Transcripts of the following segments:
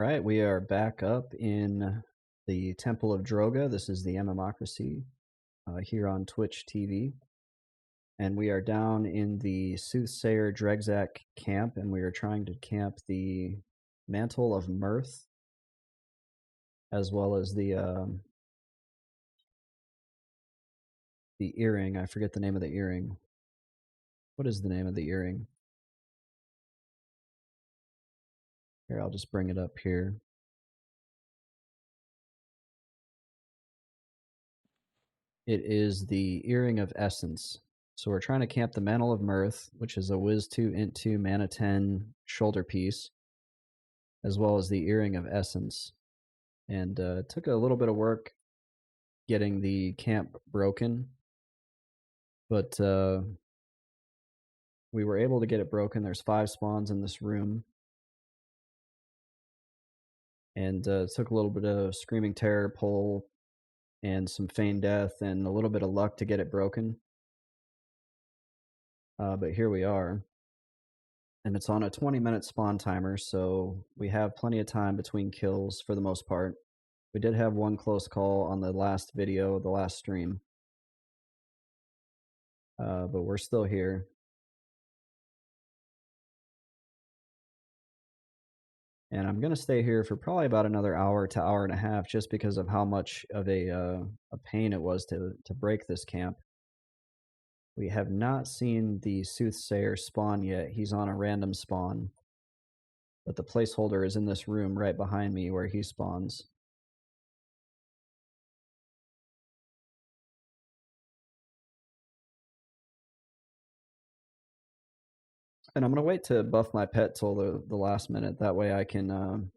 Right, we are back up in the Temple of Droga. This is the MMocracy here on Twitch TV. And we are down in the Soothsayer Dregzak camp, and we are trying to camp the Mantle of Mirth, as well as the earring. I forget the name of the earring. What is the name of the earring? Here, I'll just bring it up here. It is the Earring of Essence. So we're trying to camp the Mantle of Mirth, which is a Wiz 2 Int 2 Mana 10 shoulder piece, as well as the Earring of Essence. And it took a little bit of work getting the camp broken, but we were able to get it broken. There's 5 spawns in this room. And it took a little bit of Screaming Terror pull and some Feign Death and a little bit of luck to get it broken. But here we are. And it's on a 20-minute spawn timer, so we have plenty of time between kills for the most part. We did have one close call on the last video, the last stream. But we're still here. And I'm going to stay here for probably about another hour to hour and a half just because of how much of a pain it was to break this camp. We have not seen the Soothsayer spawn yet. He's on a random spawn. But the placeholder is in this room right behind me where he spawns. And I'm going to wait to buff my pet till the last minute. That way I can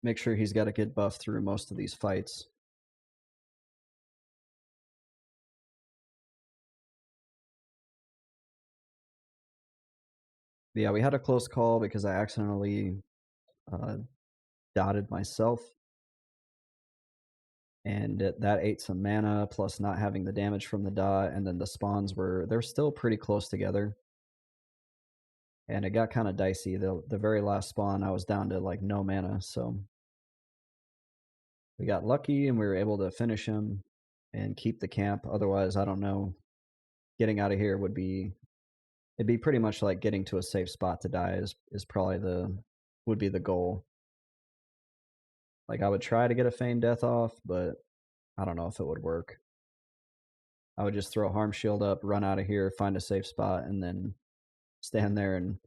make sure he's got a good buff through most of these fights. But yeah, we had a close call because I accidentally dotted myself. And that ate some mana, plus not having the damage from the dot, and then the spawns they're still pretty close together. And it got kind of dicey. The very last spawn, I was down to like no mana, so we got lucky and we were able to finish him and keep the camp. Otherwise, I don't know. Getting out of here it'd be pretty much like getting to a safe spot to die is probably would be the goal. Like I would try to get a Feign Death off, but I don't know if it would work. I would just throw Harm Shield up, run out of here, find a safe spot, and then stand there and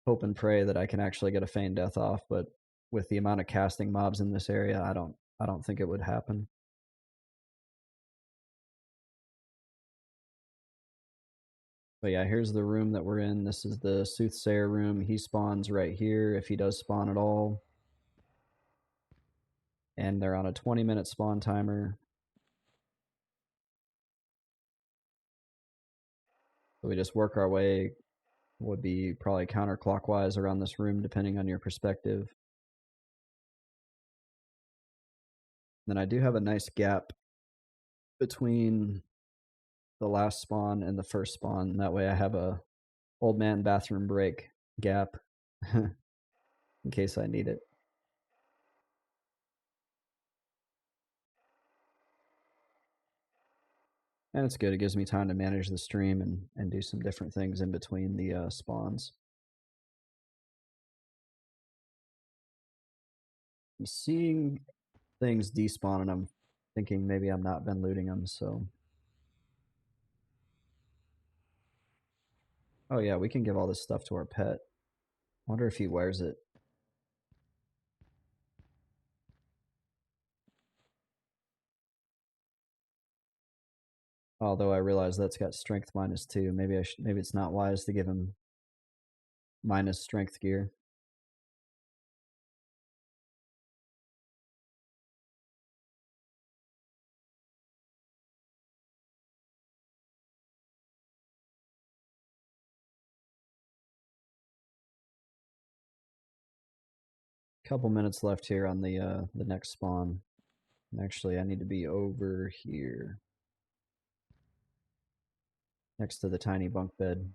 hope and pray that I can actually get a Feign Death off. But with the amount of casting mobs in this area, I don't think it would happen. But yeah, here's the room that we're in. This is the Soothsayer room. He spawns right here if he does spawn at all. And they're on a 20-minute spawn timer. So we just work our way, would be probably counterclockwise around this room depending on your perspective. Then I do have a nice gap between the last spawn and the first spawn. That way I have a old man bathroom break gap in case I need it. And it's good. It gives me time to manage the stream and do some different things in between the spawns. I'm seeing things despawn and I'm thinking maybe I'm not been looting them, so. Oh yeah, we can give all this stuff to our pet. I wonder if he wears it. Although I realize that's got strength -2. Maybe it's not wise to give him minus strength gear. Couple minutes left here on the next spawn. Actually, I need to be over here next to the tiny bunk bed.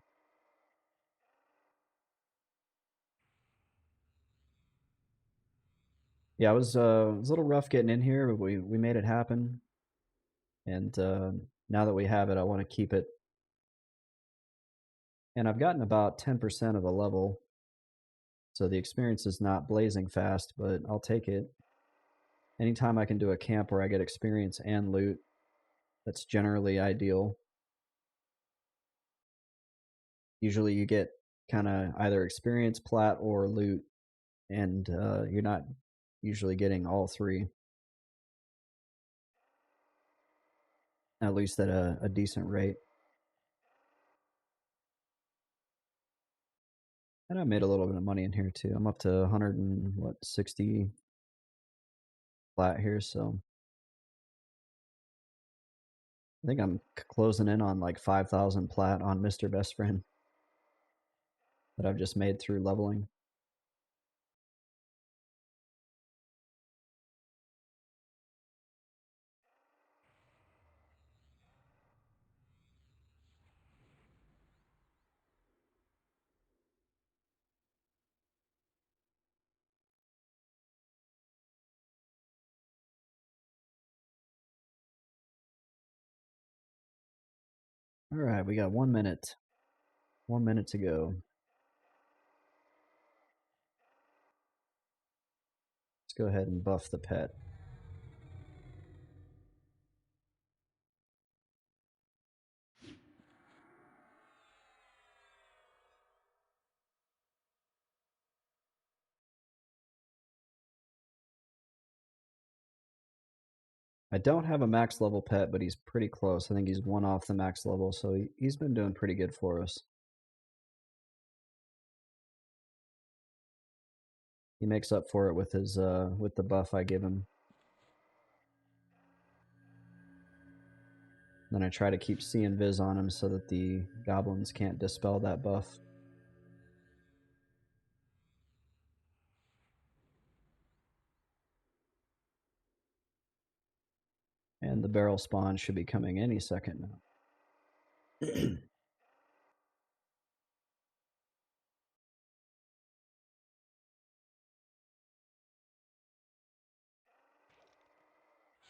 Yeah, it was a little rough getting in here, but we made it happen. And now that we have it, I want to keep it. And I've gotten about 10% of a level, so the experience is not blazing fast, but I'll take it. Anytime I can do a camp where I get experience and loot, that's generally ideal. Usually you get kind of either experience, plat, or loot, and you're not usually getting all three, at least at a decent rate. And I made a little bit of money in here too. I'm up to 160 plat here, so I think I'm closing in on like 5,000 plat on Mr. Best Friend that I've just made through leveling. All right, we got 1 minute. 1 minute to go. Let's go ahead and buff the pet. I don't have a max level pet, but he's pretty close. I think he's one off the max level, so he's been doing pretty good for us. He makes up for it with his with the buff I give him. Then I try to keep C and Viz on him so that the goblins can't dispel that buff. And the barrel spawn should be coming any second now.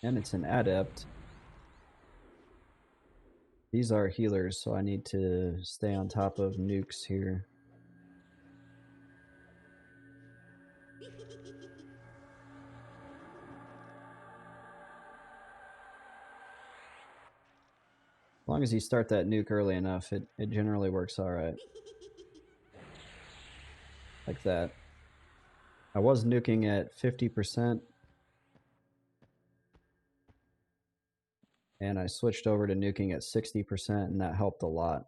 And it's an adept. These are healers, so I need to stay on top of nukes here. As long as you start that nuke early enough, it generally works alright. Like that. I was nuking at 50%. And I switched over to nuking at 60%, and that helped a lot.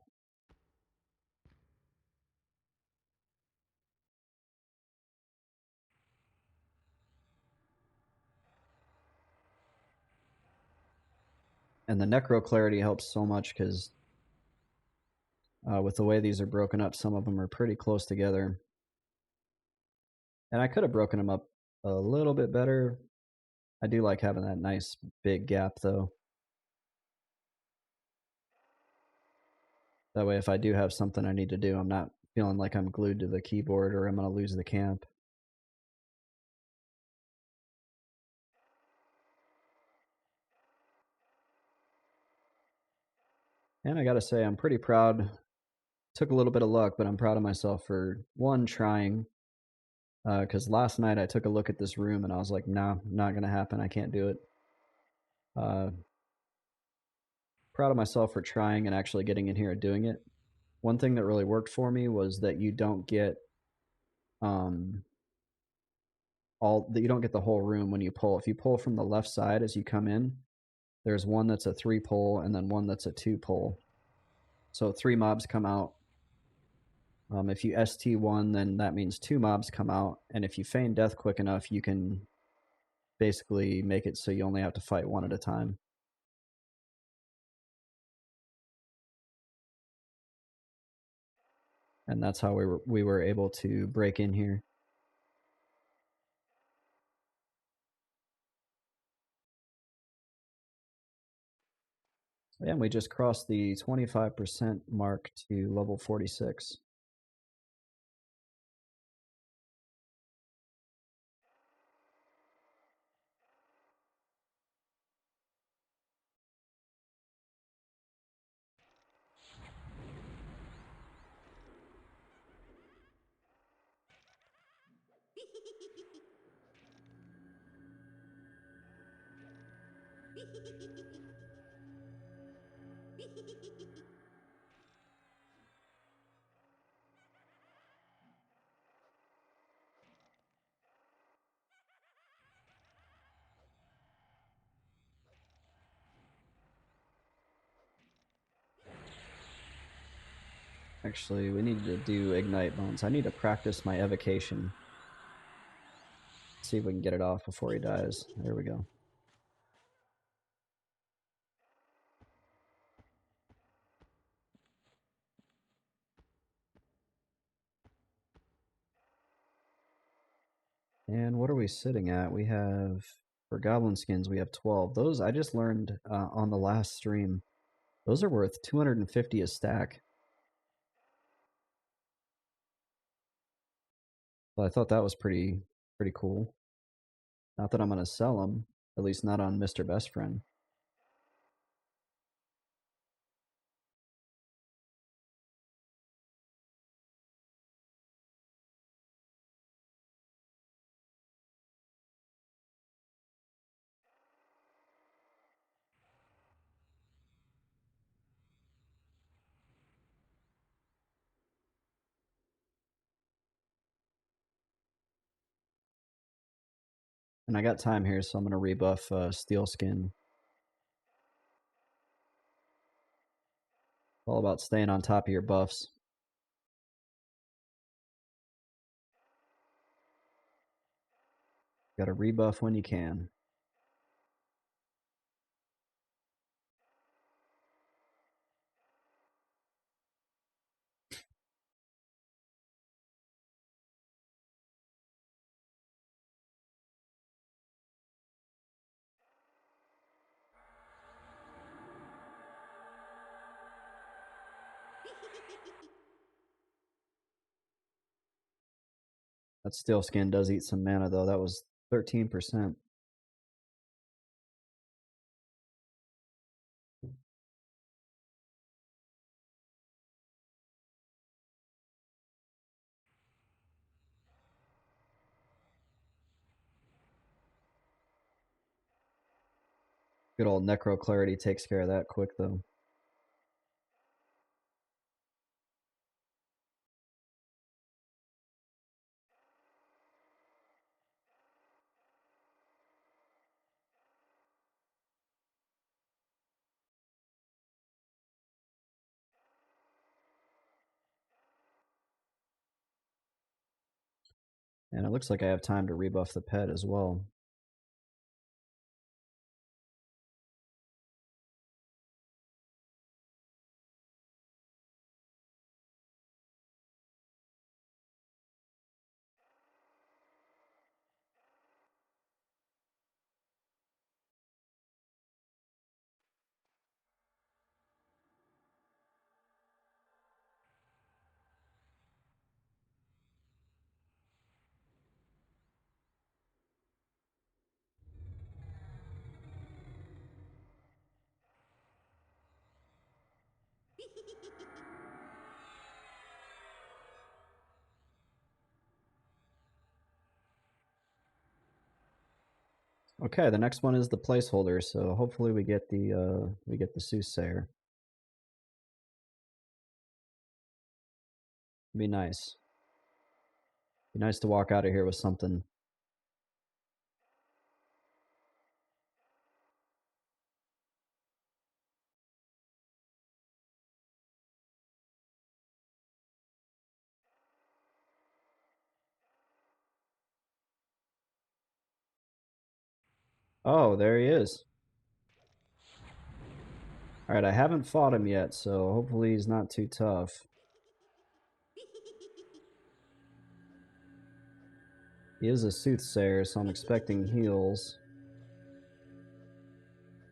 And the Necro clarity helps so much because with the way these are broken up, some of them are pretty close together. And I could have broken them up a little bit better. I do like having that nice big gap, though. That way, if I do have something I need to do, I'm not feeling like I'm glued to the keyboard or I'm going to lose the camp. And I got to say, I'm pretty proud. Took a little bit of luck, but I'm proud of myself for, one, trying. Because last night I took a look at this room and I was like, nah, not going to happen. I can't do it. Proud of myself for trying and actually getting in here and doing it. One thing that really worked for me was that you don't get you don't get the whole room when you pull. If you pull from the left side as you come in, there's one that's a 3 pull and then one that's a 2 pull. So 3 mobs come out. If you ST1, then that means 2 mobs come out. And if you feign death quick enough, you can basically make it so you only have to fight one at a time. And that's how we were able to break in here. And we just crossed the 25% mark to level 46. Actually, we need to do Ignite Bones. I need to practice my evocation. See if we can get it off before he dies. There we go. And what are we sitting at? We have, for goblin skins, we have 12. Those I just learned on the last stream. Those are worth 250 a stack. So I thought that was pretty cool. Not that I'm going to sell them, at least not on Mr. Best Friend. And I got time here, so I'm going to rebuff Steel Skin. All about staying on top of your buffs. Got to rebuff when you can. That Steel Skin does eat some mana, though. That was 13%. Good old Necro Clarity takes care of that quick, though. And it looks like I have time to rebuff the pet as well. Okay, the next one is the placeholder, so hopefully we get the Soothsayer. Be nice. Be nice to walk out of here with something. Oh, there he is. Alright, I haven't fought him yet, so hopefully he's not too tough. He is a Soothsayer, so I'm expecting heals.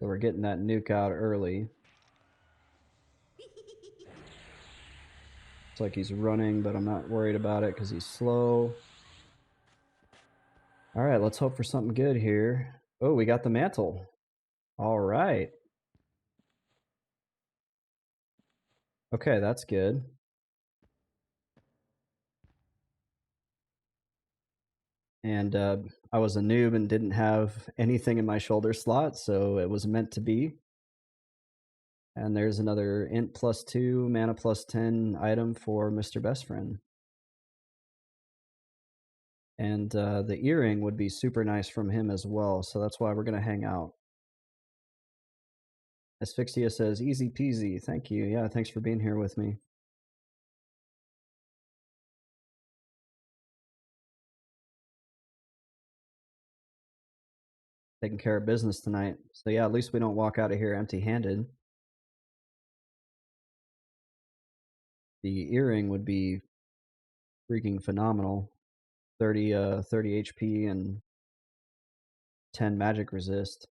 So we're getting that nuke out early. Looks like he's running, but I'm not worried about it because he's slow. Alright, let's hope for something good here. Oh, we got the mantle. Alright. Okay, that's good. And I was a noob and didn't have anything in my shoulder slot, so it was meant to be. And there's another int +2, mana +10 item for Mr. Best Friend. And the earring would be super nice from him as well, so that's why we're going to hang out. Asphyxia says, easy peasy. Thank you. Yeah, thanks for being here with me. Taking care of business tonight. So yeah, at least we don't walk out of here empty-handed. The earring would be freaking phenomenal. 30 HP and 10 magic resist.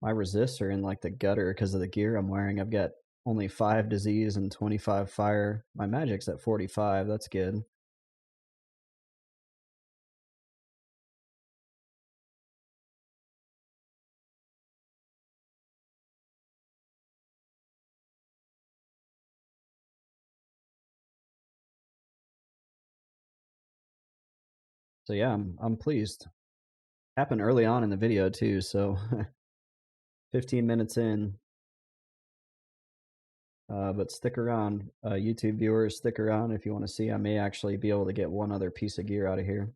My resists are in like the gutter because of the gear I'm wearing. I've got only 5 disease and 25 fire. My magic's at 45. That's good. So yeah, I'm pleased. Happened early on in the video too, so 15 minutes in. But stick around, YouTube viewers, stick around if you want to see. I may actually be able to get one other piece of gear out of here.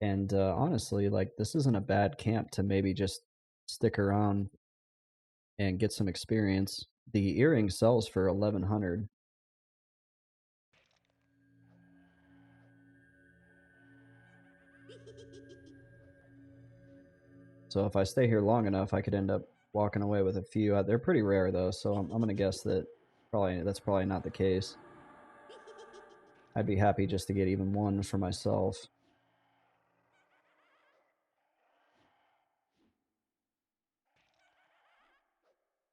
And honestly, like, this isn't a bad camp to maybe just stick around and get some experience. The earring sells for 1100. So if I stay here long enough, I could end up walking away with a few. They're pretty rare though, so I'm gonna guess that that's probably not the case. I'd be happy just to get even one for myself.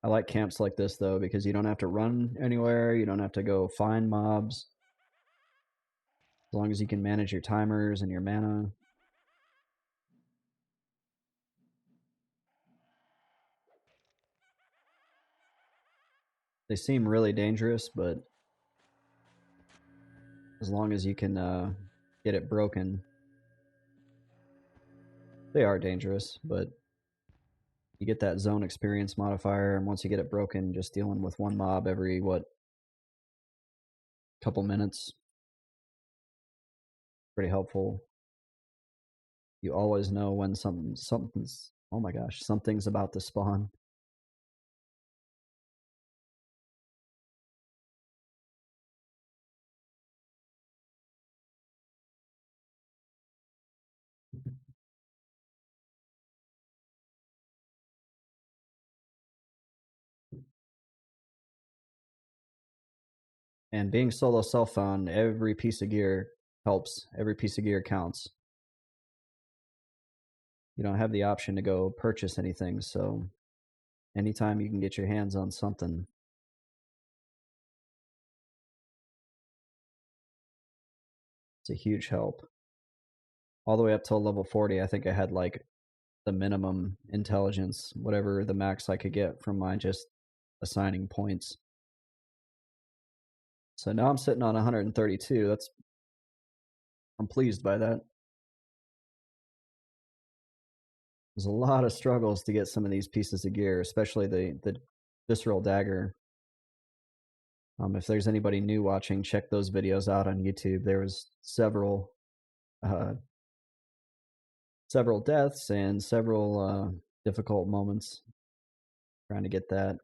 I like camps like this though because you don't have to run anywhere, you don't have to go find mobs. As long as you can manage your timers and your mana. They seem really dangerous, but as long as you can get it broken. They are dangerous, but you get that zone experience modifier, and once you get it broken, just dealing with one mob every, what, couple minutes. Pretty helpful. You always know when something's, oh my gosh, something's about to spawn. And being solo self-found, every piece of gear helps. Every piece of gear counts. You don't have the option to go purchase anything, so anytime you can get your hands on something, it's a huge help. All the way up till level 40, I think I had like the minimum intelligence, whatever the max I could get from my just assigning points. So now I'm sitting on 132. I'm pleased by that. There's a lot of struggles to get some of these pieces of gear, especially the visceral dagger. If there's anybody new watching, check those videos out on YouTube. There was several deaths and several difficult moments trying to get that.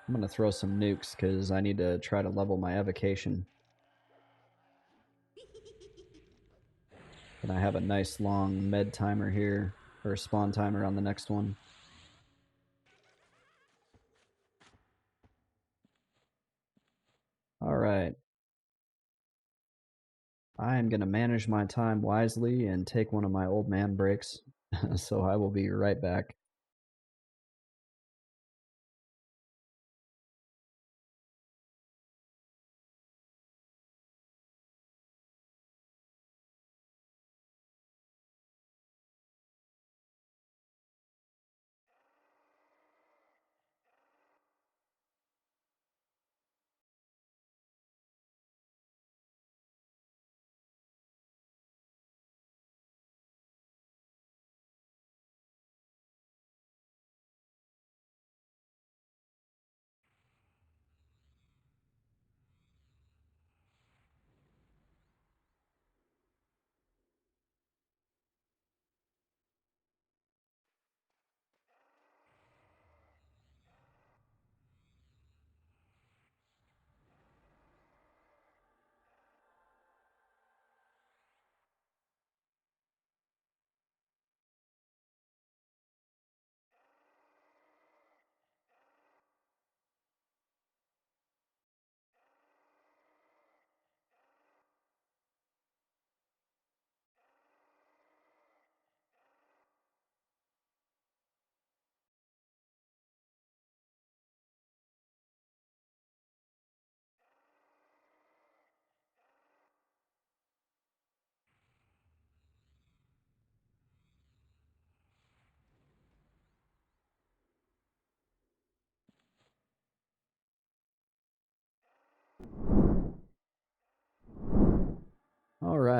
I'm going to throw some nukes because I need to try to level my evocation. And I have a nice long med timer here, or spawn timer on the next one. All right. I am going to manage my time wisely and take one of my old man breaks. So I will be right back.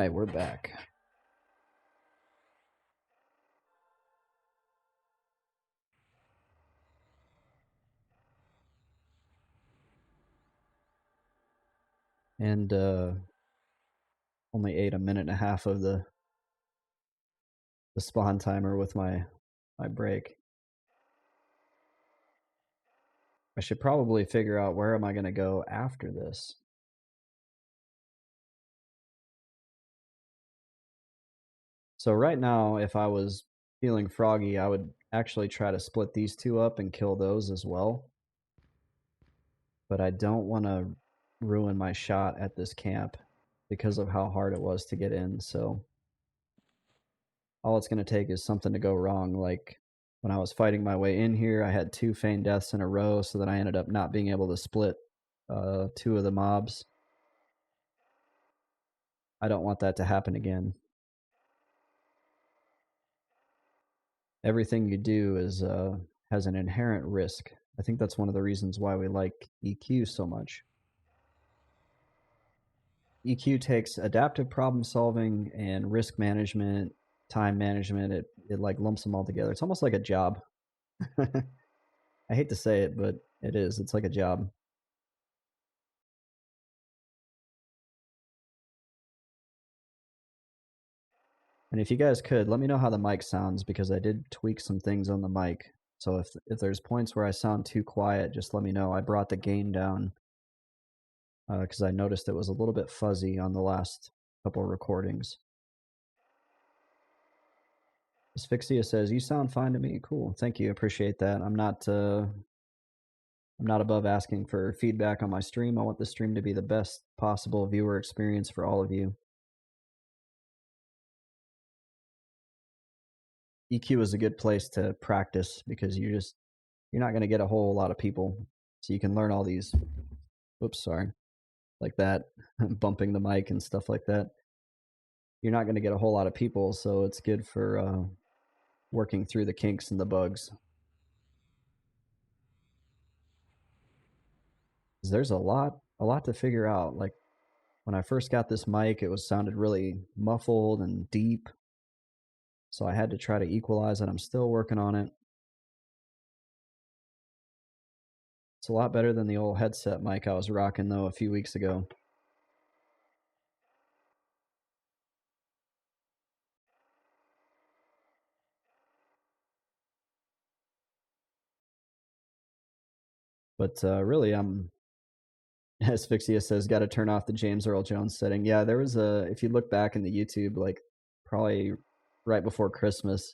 Alright, we're back. And only ate a minute and a half of the spawn timer with my break. I should probably figure out where am I going to go after this. So right now, if I was feeling froggy, I would actually try to split these two up and kill those as well. But I don't want to ruin my shot at this camp because of how hard it was to get in. So all it's going to take is something to go wrong. Like when I was fighting my way in here, I had 2 feigned deaths in a row, so that I ended up not being able to split 2 of the mobs. I don't want that to happen again. Everything you do is has an inherent risk. I think that's one of the reasons why we like EQ so much. EQ takes adaptive problem solving and risk management, time management. It like lumps them all together. It's almost like a job. I hate to say it, but it is. It's like a job. And if you guys could, let me know how the mic sounds, because I did tweak some things on the mic. So if there's points where I sound too quiet, just let me know. I brought the gain down because I noticed it was a little bit fuzzy on the last couple of recordings. Asphyxia says, "You sound fine to me." Cool, thank you, appreciate that. I'm not above asking for feedback on my stream. I want the stream to be the best possible viewer experience for all of you. EQ is a good place to practice because you're not going to get a whole lot of people, so you can learn all these. Oops, sorry, like that, bumping the mic and stuff like that. You're not going to get a whole lot of people, so it's good for working through the kinks and the bugs. There's a lot to figure out. Like when I first got this mic, it sounded really muffled and deep, so I had to try to equalize it. I'm still working on it. It's a lot better than the old headset mic I was rocking though a few weeks ago. But really, Asphyxia says, got to turn off the James Earl Jones setting. Yeah, there was if you look back in the YouTube, like probably right before Christmas,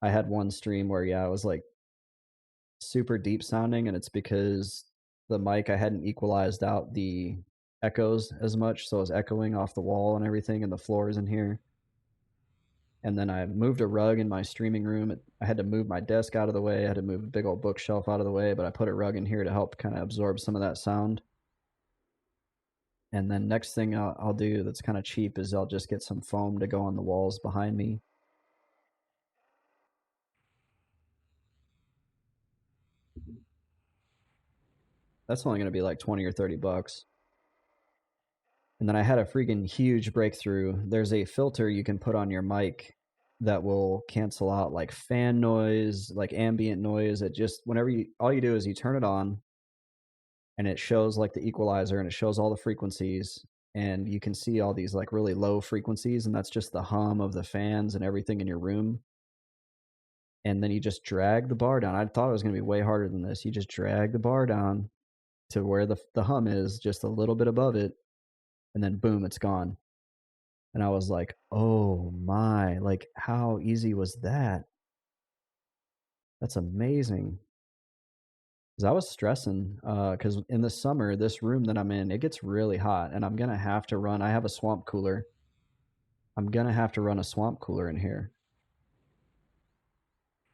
I had one stream where, yeah, it was like super deep sounding, and it's because the mic, I hadn't equalized out the echoes as much, so it was echoing off the wall and everything, and the floors in here. And then I moved a rug in my streaming room. I had to move my desk out of the way. I had to move a big old bookshelf out of the way, but I put a rug in here to help kind of absorb some of that sound. And then next thing I'll do that's kind of cheap is I'll just get some foam to go on the walls behind me. That's only going to be like 20 or 30 bucks. And then I had a freaking huge breakthrough. There's a filter you can put on your mic that will cancel out like fan noise, like ambient noise. It just, all you do is you turn it on and it shows like the equalizer and it shows all the frequencies, and you can see all these like really low frequencies, and that's just the hum of the fans and everything in your room. And then you just drag the bar down. I thought it was going to be way harder than this. You just drag the bar down to where the hum is, just a little bit above it, and then boom, it's gone. And I was like, oh my, like how easy was that? That's amazing. Because I was stressing, because in the summer, this room that I'm in, it gets really hot, and I'm gonna have to run. I have a swamp cooler. I'm gonna have to run a swamp cooler in here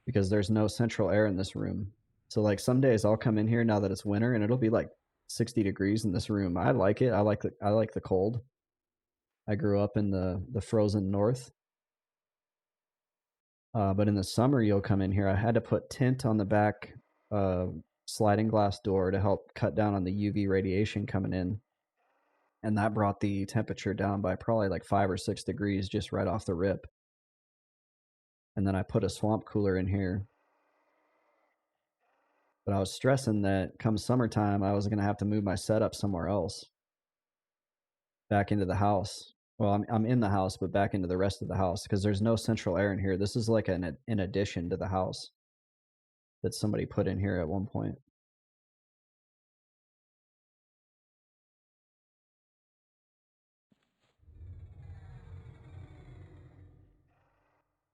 because there's no central air in this room. So like some days I'll come in here now that it's winter, and it'll be like 60 degrees in this room. I like it. I like the cold. I grew up in the frozen north. But in the summer, you'll come in here. I had to put tint on the back sliding glass door to help cut down on the UV radiation coming in. and that brought the temperature down by probably like 5 or 6 degrees just right off the rip. And then I put a swamp cooler in here. But I was stressing that come summertime, I was going to have to move my setup somewhere else, back into the house. Well, I'm in the house, but back into the rest of the house because there's no central air in here. This is like an addition to the house that somebody put in here at one point.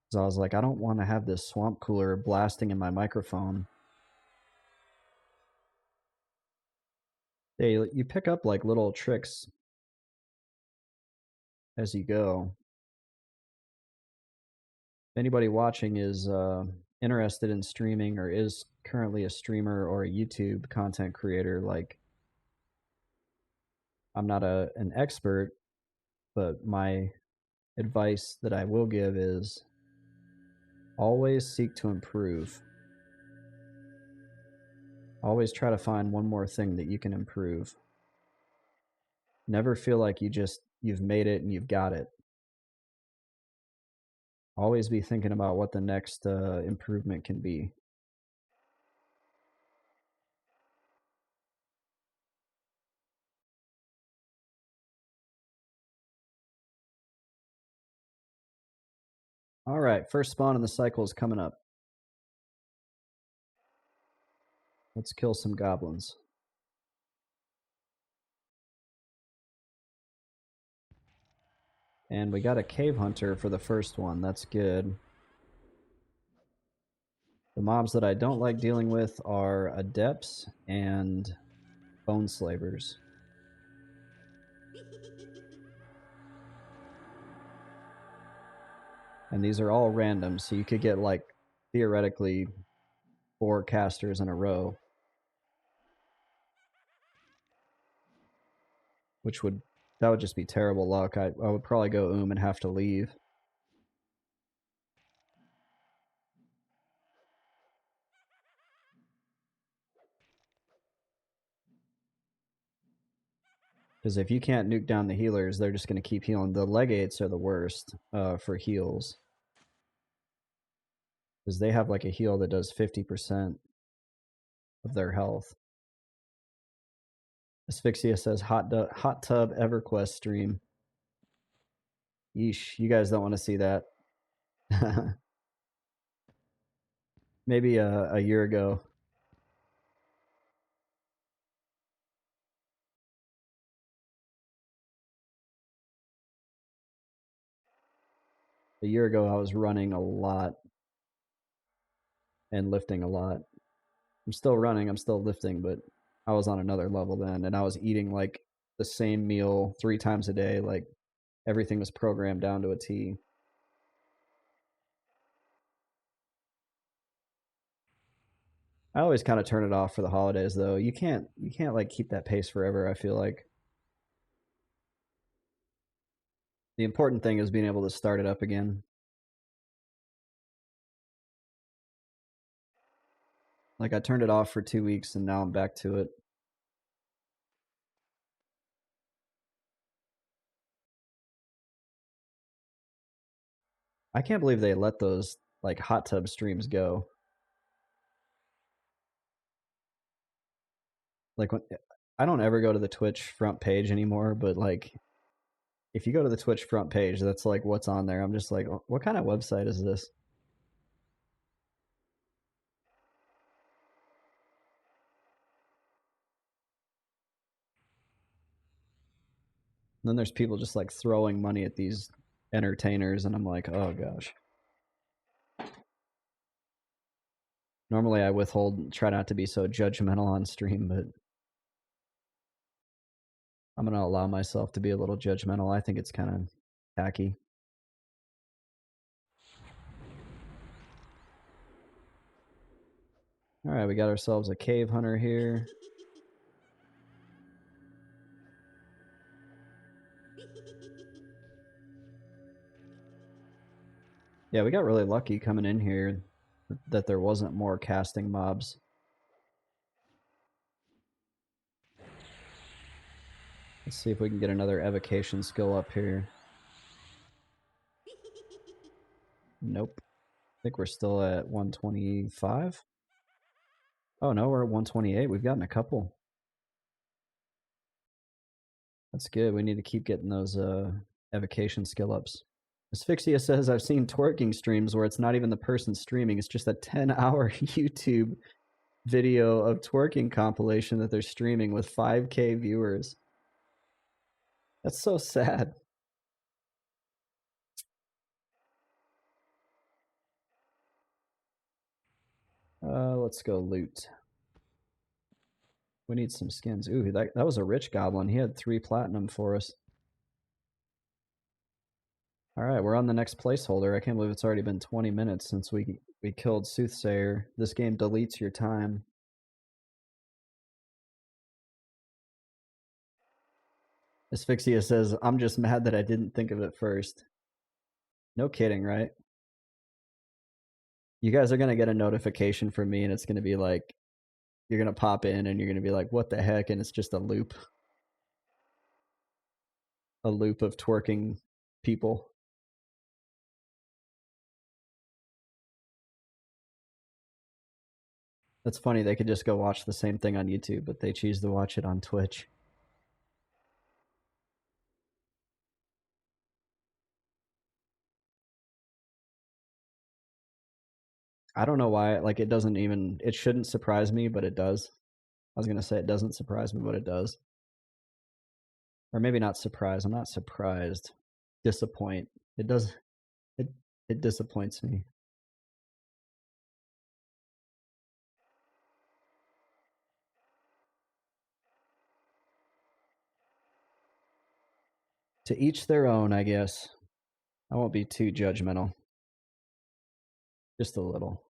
So I was like, I don't want to have this swamp cooler blasting in my microphone. Hey, you pick up like little tricks as you go. If anybody watching is interested in streaming or is currently a streamer or a YouTube content creator, like, I'm not an expert, but my advice that I will give is always seek to improve. Always try to find one more thing that you can improve. Never feel like you've made it and you've got it. Always be thinking about what the next improvement can be. All right, first spawn in the cycle is coming up. Let's kill some goblins. And we got a cave hunter for the first one. That's good. The mobs that I don't like dealing with are adepts and bone slavers. And these are all random, so you could get like theoretically 4 casters in a row, that would just be terrible luck. I would probably go and have to leave. Because if you can't nuke down the healers, they're just going to keep healing. The legates are the worst for heals. Because they have like a heal that does 50% of their health. Asphyxia says hot tub EverQuest stream. Yeesh, you guys don't want to see that. Maybe a year ago. A year ago, I was running a lot and lifting a lot. I'm still running, I'm still lifting, but I was on another level then, and I was eating like the same meal 3 times a day. Like everything was programmed down to a T. I always kind of turn it off for the holidays though. You can't like keep that pace forever, I feel like. The important thing is being able to start it up again. Like I turned it off for 2 weeks and now I'm back to it. I can't believe they let those like hot tub streams go. Like I don't ever go to the Twitch front page anymore, but like if you go to the Twitch front page, that's like what's on there. I'm just like, what kind of website is this? And then there's people just like throwing money at these entertainers, and I'm like, oh gosh. Normally I withhold, try not to be so judgmental on stream, but I'm going to allow myself to be a little judgmental. I think it's kind of tacky. All right, we got ourselves a cave hunter here. Yeah, we got really lucky coming in here that there wasn't more casting mobs. Let's see if we can get another evocation skill up here. Nope. I think we're still at 125. Oh no, we're at 128. We've gotten a couple. That's good. We need to keep getting those evocation skill ups. Asphyxia says, I've seen twerking streams where it's not even the person streaming, it's just a 10-hour YouTube video of twerking compilation that they're streaming with 5K viewers. That's so sad. Let's go loot. We need some skins. Ooh, that was a rich goblin. He had 3 platinum for us. All right, we're on the next placeholder. I can't believe it's already been 20 minutes since we killed Soothsayer. This game deletes your time. Asphyxia says, I'm just mad that I didn't think of it first. No kidding, right? You guys are going to get a notification from me and it's going to be like, you're going to pop in and you're going to be like, what the heck? And it's just a loop. A loop of twerking people. That's funny. They could just go watch the same thing on YouTube, but they choose to watch it on Twitch. I don't know why. Like, it doesn't even, it shouldn't surprise me, but it does. I was going to say it doesn't surprise me, but it does. Or maybe not surprise. I'm not surprised. Disappoint. It does. It disappoints me. To each their own, I guess. I won't be too judgmental. Just a little.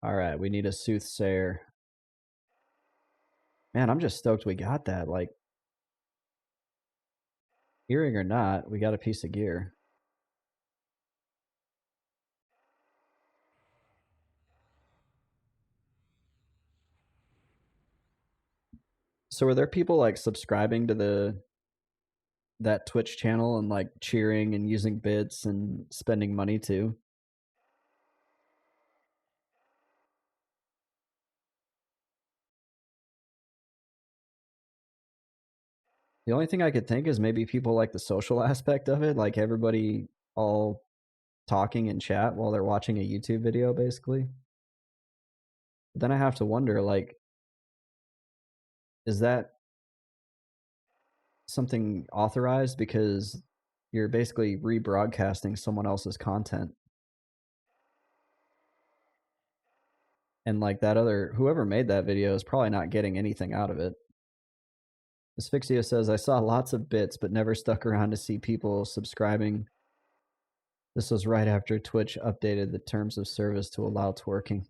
All right, we need a Soothsayer. Man, I'm just stoked we got that. Like, earring or not, we got a piece of gear. So are there people like subscribing to that Twitch channel and like cheering and using bits and spending money too? The only thing I could think is maybe people like the social aspect of it, like everybody all talking in chat while they're watching a YouTube video, basically. But then I have to wonder, like, is that something authorized? Because you're basically rebroadcasting someone else's content. And like that other, whoever made that video is probably not getting anything out of it. Asphyxia says, I saw lots of bits, but never stuck around to see people subscribing. This was right after Twitch updated the terms of service to allow twerking.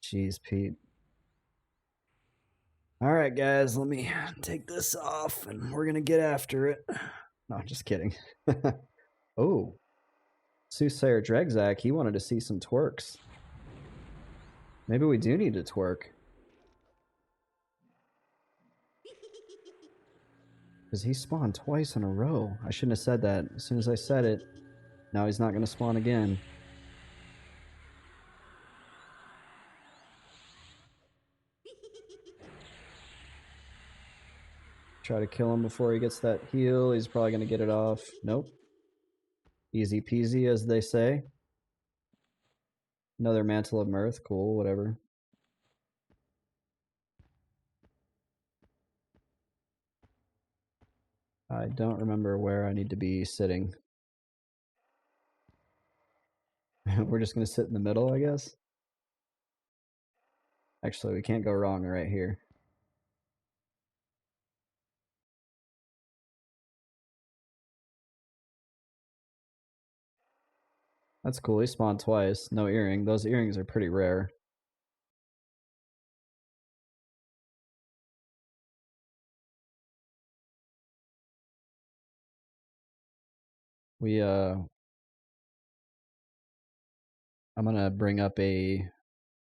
Jeez, Pete. All right, guys, let me take this off and we're going to get after it. No, just kidding. Oh, Soothsayer Dregzak, he wanted to see some twerks. Maybe we do need to twerk. Because he spawned twice in a row. I shouldn't have said that. As soon as I said it, now he's not going to spawn again. Try to kill him before he gets that heal. He's probably going to get it off. Nope. Easy peasy, as they say. Another Mantle of Mirth. Cool, whatever. I don't remember where I need to be sitting. We're just going to sit in the middle, I guess. Actually, we can't go wrong right here. That's cool. He spawned twice. No earring. Those earrings are pretty rare. We I'm gonna bring up a.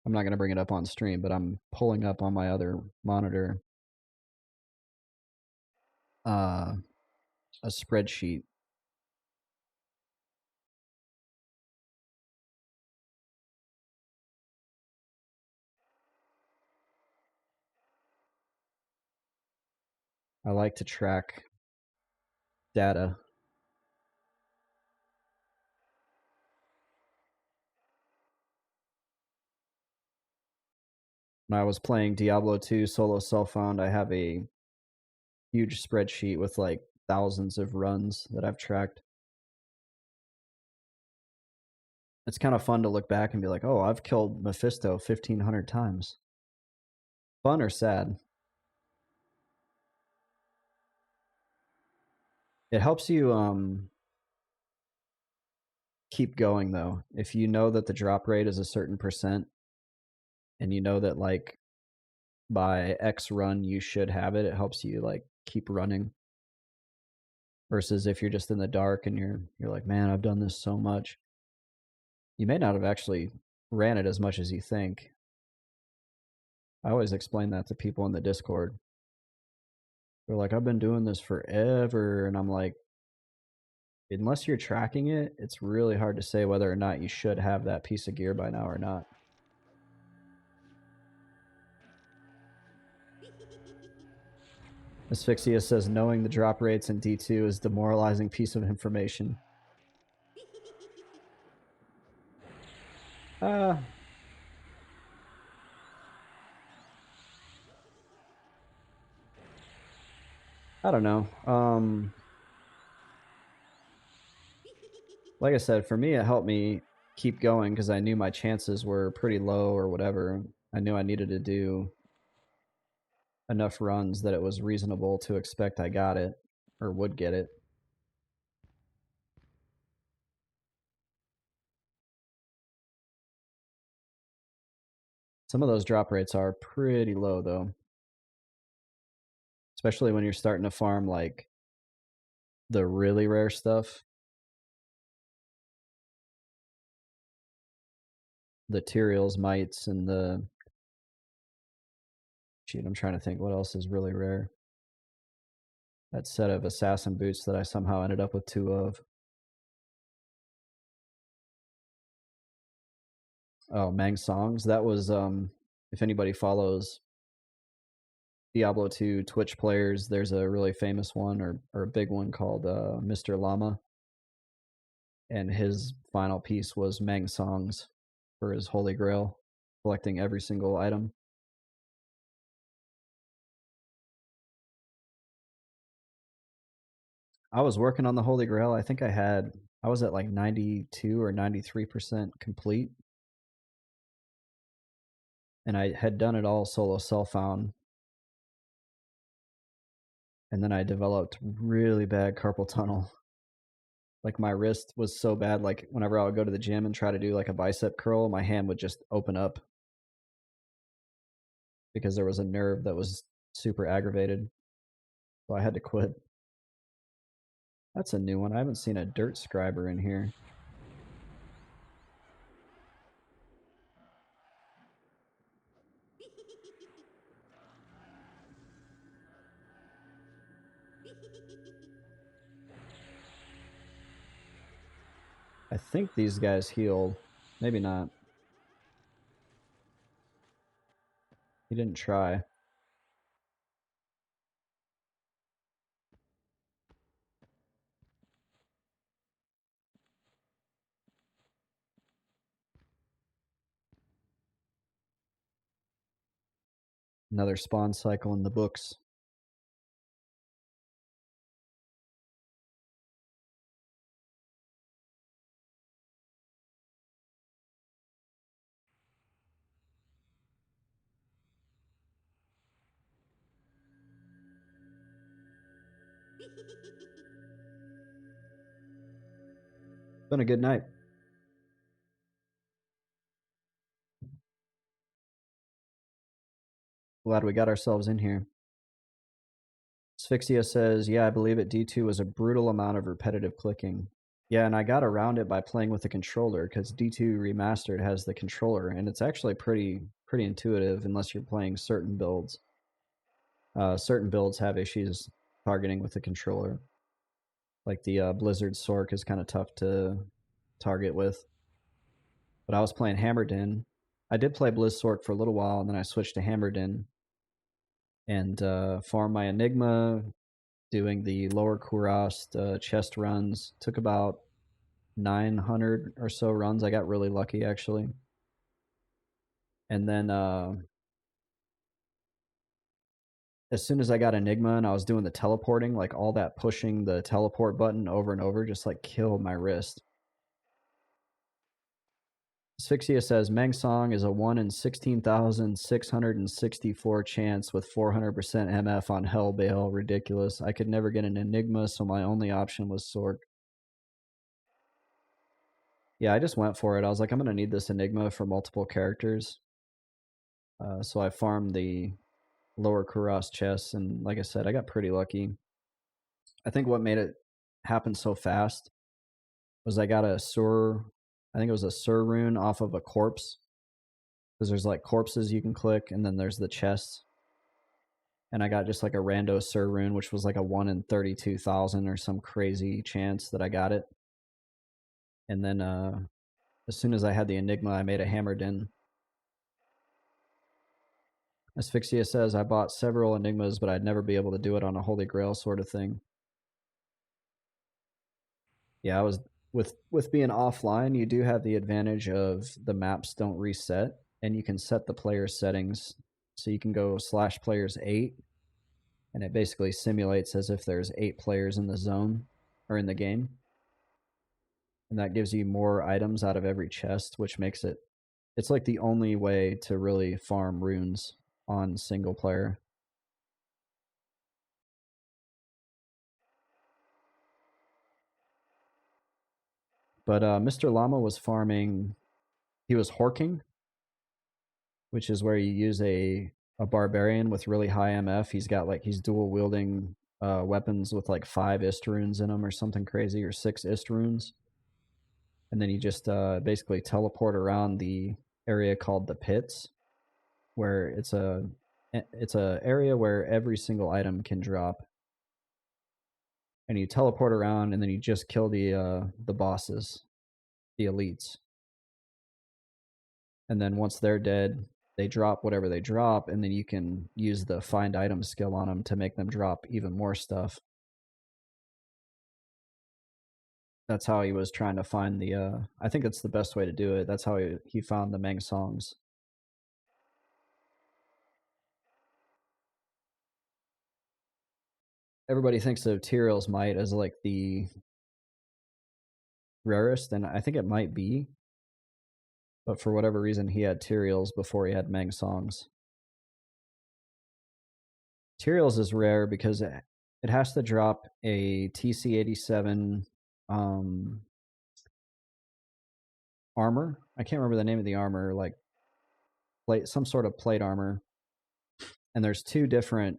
I'm not gonna bring it up on stream, but I'm pulling up on my other monitor a spreadsheet. I like to track data. When I was playing Diablo 2 solo self-found, I have a huge spreadsheet with like thousands of runs that I've tracked. It's kind of fun to look back and be like, oh, I've killed Mephisto 1,500 times. Fun or sad? It helps you keep going though. If you know that the drop rate is a certain percent and you know that like by X run you should have it, it helps you like keep running. Versus if you're just in the dark and you're like, man, I've done this so much. You may not have actually ran it as much as you think. I always explain that to people in the Discord. They're like, I've been doing this forever. And I'm like, unless you're tracking it, it's really hard to say whether or not you should have that piece of gear by now or not. Asphyxia says, knowing the drop rates in D2 is a demoralizing piece of information. I don't know. Like I said, for me, it helped me keep going because I knew my chances were pretty low or whatever. I knew I needed to do enough runs that it was reasonable to expect I got it or would get it. Some of those drop rates are pretty low though, especially when you're starting to farm like the really rare stuff. The Tyrael's mites and the shoot, I'm trying to think what else is really rare. That set of assassin boots that I somehow ended up with 2 of. Oh, Mang Songs. That was if anybody follows Diablo 2 Twitch players, there's a really famous one or a big one called Mr. Llama. And his final piece was Mang Songs for his Holy Grail, collecting every single item. I was working on the Holy Grail. I think I was at like 92 or 93% complete. And I had done it all solo self-found. And then I developed really bad carpal tunnel. Like my wrist was so bad, like whenever I would go to the gym and try to do like a bicep curl, my hand would just open up because there was a nerve that was super aggravated. So I had to quit. That's a new one. I haven't seen a dirt scriber in here. I think these guys healed. Maybe not. He didn't try. Another spawn cycle in the books. Been a good night. Glad we got ourselves in here. Asphyxia says, yeah, I believe it. D2 was a brutal amount of repetitive clicking. Yeah, and I got around it by playing with the controller because D2 Remastered has the controller, and it's actually pretty intuitive unless you're playing certain builds. Certain builds have issues targeting with the controller. Like the Blizzard Sork is kind of tough to target with. But I was playing Hammerdin. I did play Blizz Sork for a little while, and then I switched to Hammerdin and farmed my Enigma, doing the lower Kurast chest runs. Took about 900 or so runs. I got really lucky, actually. And then as soon as I got Enigma and I was doing the teleporting, like all that pushing the teleport button over and over just like killed my wrist. Asphyxia says Meng Song is a 1 in 16,664 chance with 400% MF on Hellbale. Ridiculous. I could never get an Enigma, so my only option was Sork. Yeah, I just went for it. I was like, I'm going to need this Enigma for multiple characters. So I farmed the lower Kuros chests, and like I said, I got pretty lucky. I think what made it happen so fast was I got a Sur, I think it was a Sur rune off of a corpse. Because there's like corpses you can click, and then there's the chests. And I got just like a rando Sur rune, which was like a 1 in 32,000 or some crazy chance that I got it. And then as soon as I had the Enigma, I made a Hammerdin. Asphyxia says, I bought several Enigmas, but I'd never be able to do it on a Holy Grail sort of thing. Yeah, I was with being offline, you do have the advantage of the maps don't reset, and you can set the player settings. So you can go /players8, and it basically simulates as if there's 8 players in the zone or in the game. And that gives you more items out of every chest, which makes it's like the only way to really farm runes on single player. But Mr. Llama was farming, he was horking, which is where you use a barbarian with really high MF. He's dual wielding weapons with like 5 ist runes in them or something crazy, or 6 ist runes. And then you just basically teleport around the area called the pits, where it's a area where every single item can drop. And you teleport around, and then you just kill the bosses, the elites. And then once they're dead, they drop whatever they drop, and then you can use the find item skill on them to make them drop even more stuff. That's how he was trying to find the I think that's the best way to do it. That's how he found the Meng songs. Everybody thinks of Tyrell's Might as like the rarest, and I think it might be. But for whatever reason, he had Tyrell's before he had Meng songs. Tyrell's is rare because it has to drop a TC87 armor. I can't remember the name of the armor, like plate, some sort of plate armor. And there's 2 different.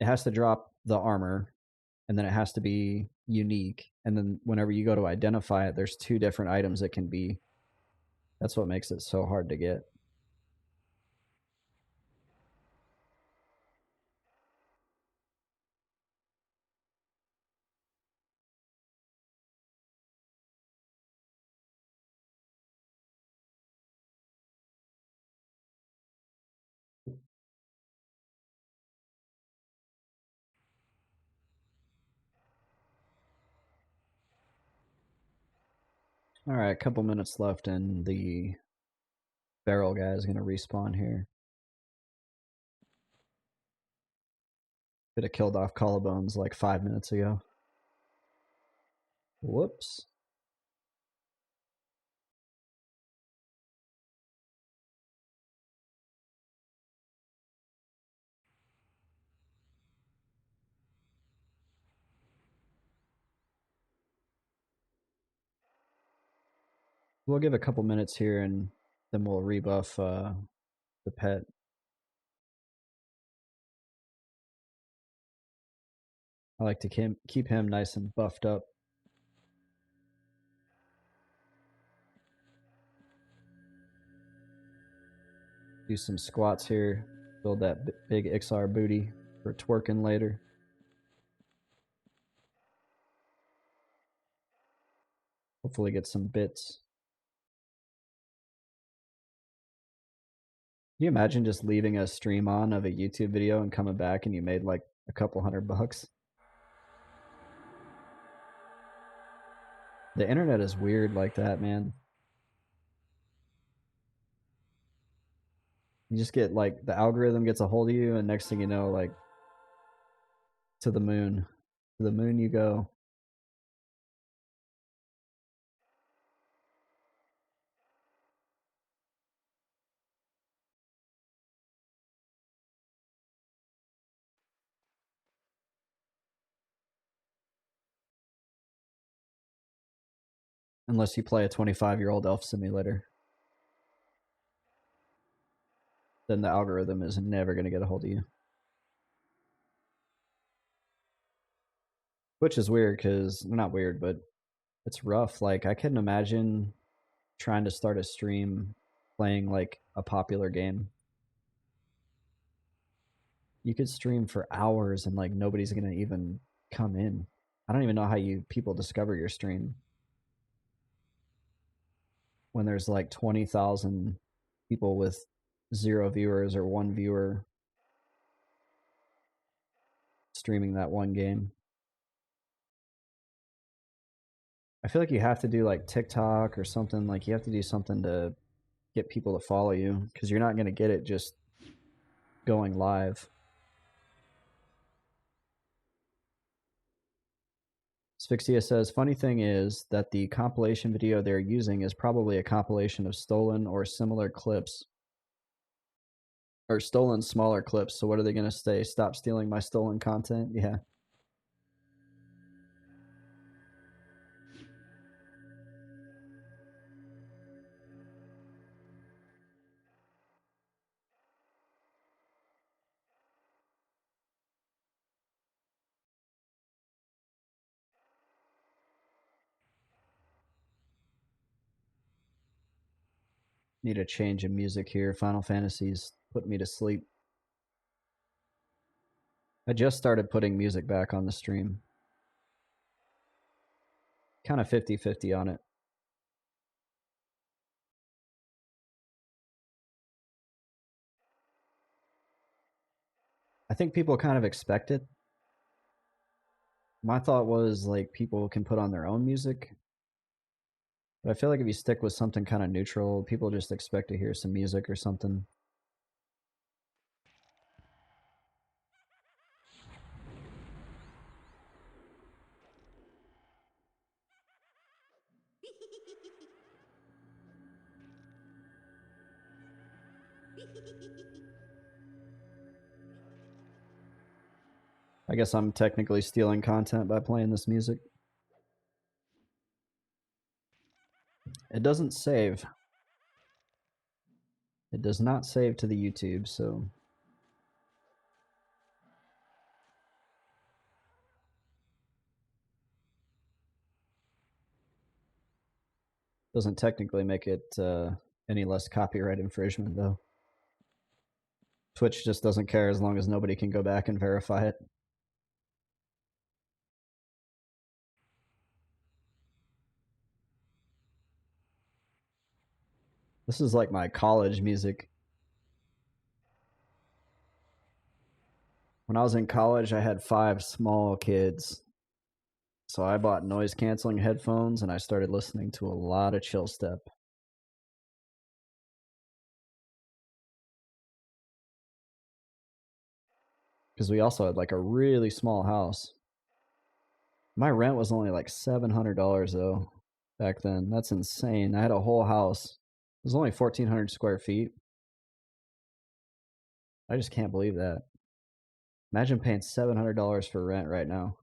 It has to drop the armor, and then it has to be unique. And then whenever you go to identify it, there's 2 different items it can be. That's what makes it so hard to get. All right, a couple minutes left, and the barrel guy is going to respawn here. Could have killed off Collarbones like 5 minutes ago. Whoops. We'll give a couple minutes here, and then we'll rebuff the pet. I like to keep him nice and buffed up. Do some squats here. Build that big XR booty for twerking later. Hopefully get some bits. Can you imagine just leaving a stream on of a YouTube video and coming back and you made like a couple $100? The internet is weird like that, man. You just get like the algorithm gets a hold of you, and next thing you know, like to the moon. To the moon you go. Unless you play a 25-year-old elf simulator. Then the algorithm is never going to get a hold of you. Which is weird because, not weird, but it's rough. Like, I couldn't imagine trying to start a stream playing like a popular game. You could stream for hours and like nobody's going to even come in. I don't even know how people discover your stream when there's like 20,000 people with 0 viewers or 1 viewer streaming that one game. I feel like you have to do like TikTok or something. Like you have to do something to get people to follow you because you're not going to get it just going live. Asphyxia says, funny thing is that the compilation video they're using is probably a compilation of stolen or similar clips. Or stolen smaller clips. So what are they going to say? Stop stealing my stolen content? Yeah. Need a change of music here. Final Fantasy's put me to sleep. I just started putting music back on the stream. Kind of 50-50 on it. I think people kind of expect it. My thought was like people can put on their own music. But I feel like if you stick with something kind of neutral, people just expect to hear some music or something. I guess I'm technically stealing content by playing this music. It doesn't save. It does not save to the YouTube, so doesn't technically make it any less copyright infringement, though. Twitch just doesn't care as long as nobody can go back and verify it. This is like my college music. When I was in college, I had 5 small kids. So I bought noise canceling headphones and I started listening to a lot of chill step. Because we also had like a really small house. My rent was only like $700 though back then. That's insane. I had a whole house. It was only 1,400 square feet. I just can't believe that. Imagine paying $700 for rent right now.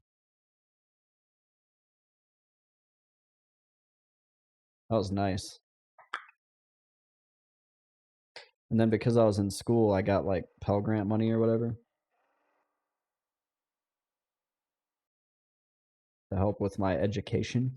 That was nice. And then because I was in school, I got like Pell Grant money or whatever to help with my education.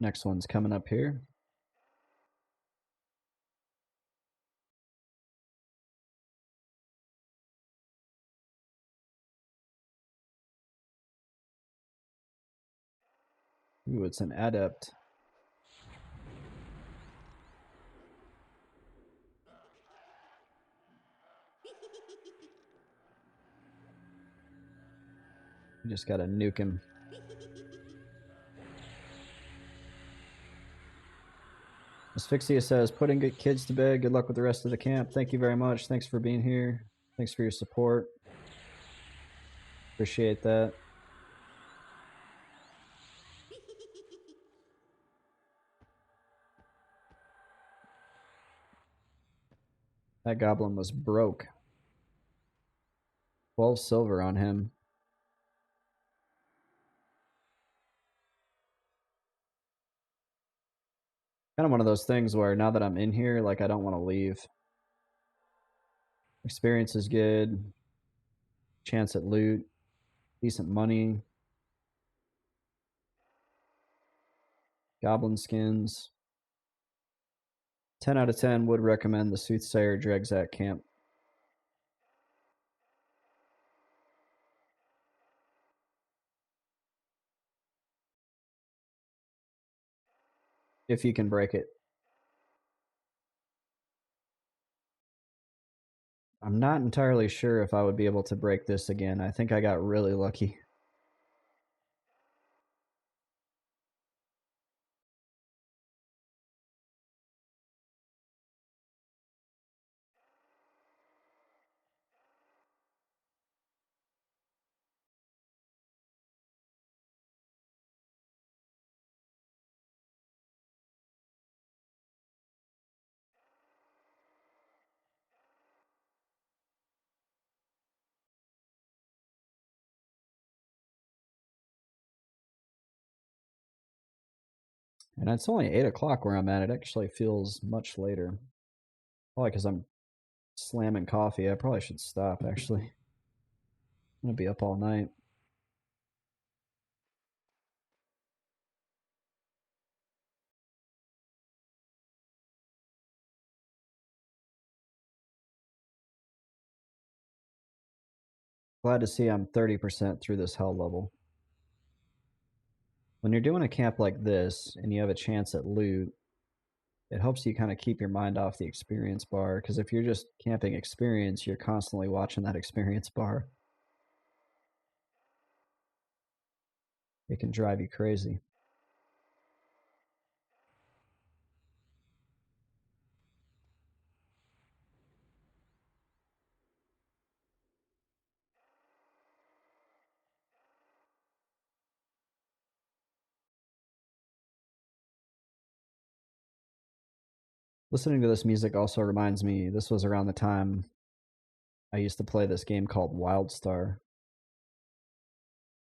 Next one's coming up here. Ooh, it's an adept. You just gotta nuke him. Asphyxia says, putting good kids to bed. Good luck with the rest of the camp. Thank you very much. Thanks for being here. Thanks for your support. Appreciate that. That goblin was broke. 12 silver on him. Kind of one of those things where now that I'm in here, like, I don't want to leave. Experience is good. Chance at loot. Decent money. Goblin skins. 10 out of 10 would recommend the Soothsayer Dregzak camp. If you can break it. I'm not entirely sure if I would be able to break this again. I think I got really lucky. And it's only 8 o'clock where I'm at. It actually feels much later. Probably because I'm slamming coffee. I probably should stop, actually. I'm going to be up all night. Glad to see I'm 30% through this hell level. When you're doing a camp like this and you have a chance at loot, it helps you kind of keep your mind off the experience bar, because if you're just camping experience, you're constantly watching that experience bar. It can drive you crazy. Listening to this music also reminds me, this was around the time I used to play this game called Wildstar.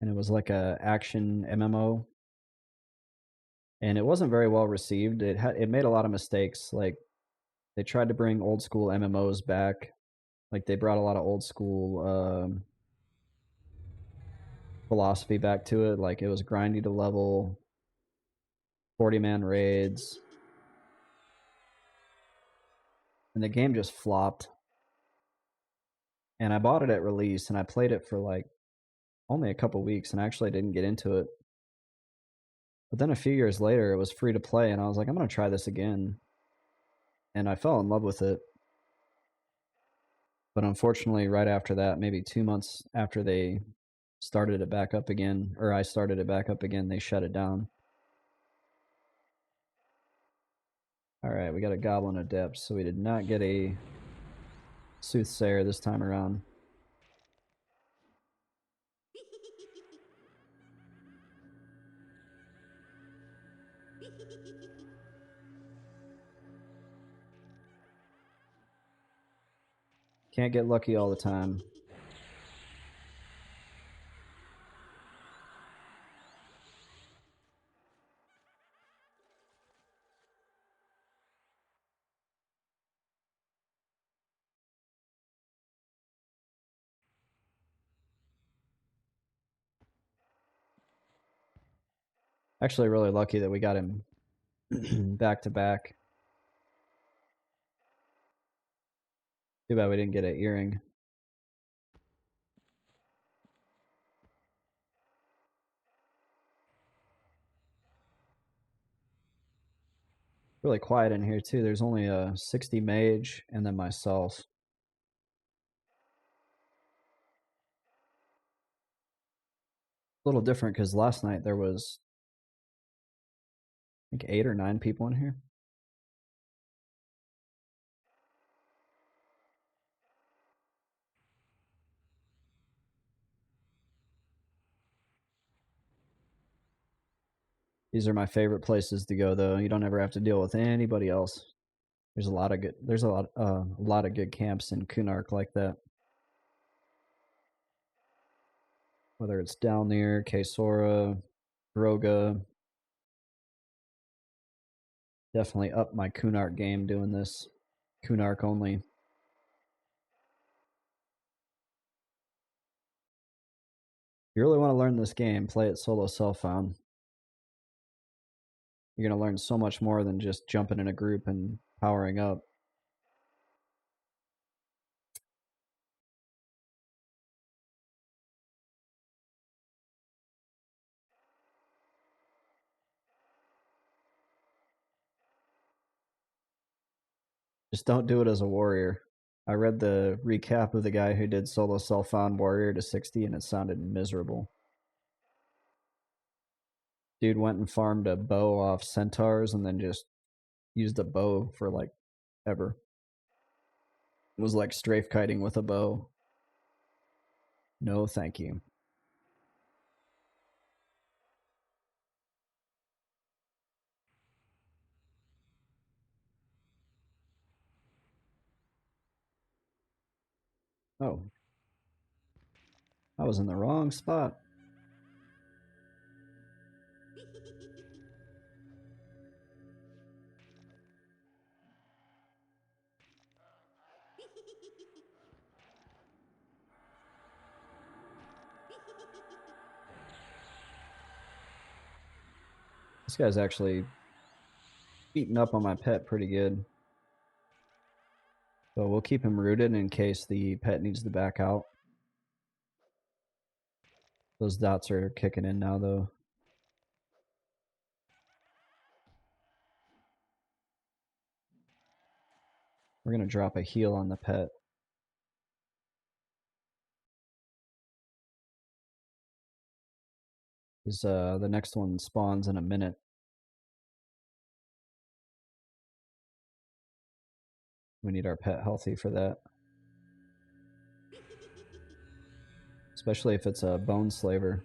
And it was like a action MMO. And it wasn't very well received. It made a lot of mistakes. Like, they tried to bring old school MMOs back. Like, they brought a lot of old school philosophy back to it. Like, it was grindy to level, 40-man raids. And the game just flopped. And I bought it at release, and I played it for like only a couple weeks, and I actually didn't get into it. But then a few years later, it was free to play, and I was like, I'm going to try this again. And I fell in love with it. But unfortunately, right after that, maybe 2 months after they started it back up again, or I started it back up again, they shut it down. All right, we got a Goblin Adept, so we did not get a Soothsayer this time around. Can't get lucky all the time. Actually, really lucky that we got him back to back. Too bad we didn't get an earring. Really quiet in here too. There's only a 60 mage and then myself. A little different because last night there was, I think, 8 or 9 people in here. These are my favorite places to go, though. You don't ever have to deal with anybody else. There's a lot of good camps in Kunark like that. Whether it's down near Kesora, Droga. Definitely up my Kunark game doing this. Kunark only. If you really want to learn this game, play it solo self-found. You're going to learn so much more than just jumping in a group and powering up. Just don't do it as a warrior. I read the recap of the guy who did solo self-found warrior to 60 and it sounded miserable. Dude went and farmed a bow off centaurs and then just used a bow for like ever. It was like strafe kiting with a bow. No, thank you. Oh, I was in the wrong spot. This guy's actually beating up on my pet pretty good. So we'll keep him rooted in case the pet needs to back out. Those dots are kicking in now, though. We're going to drop a heal on the pet. The next one spawns in a minute. We need our pet healthy for that. Especially if it's a bone slaver.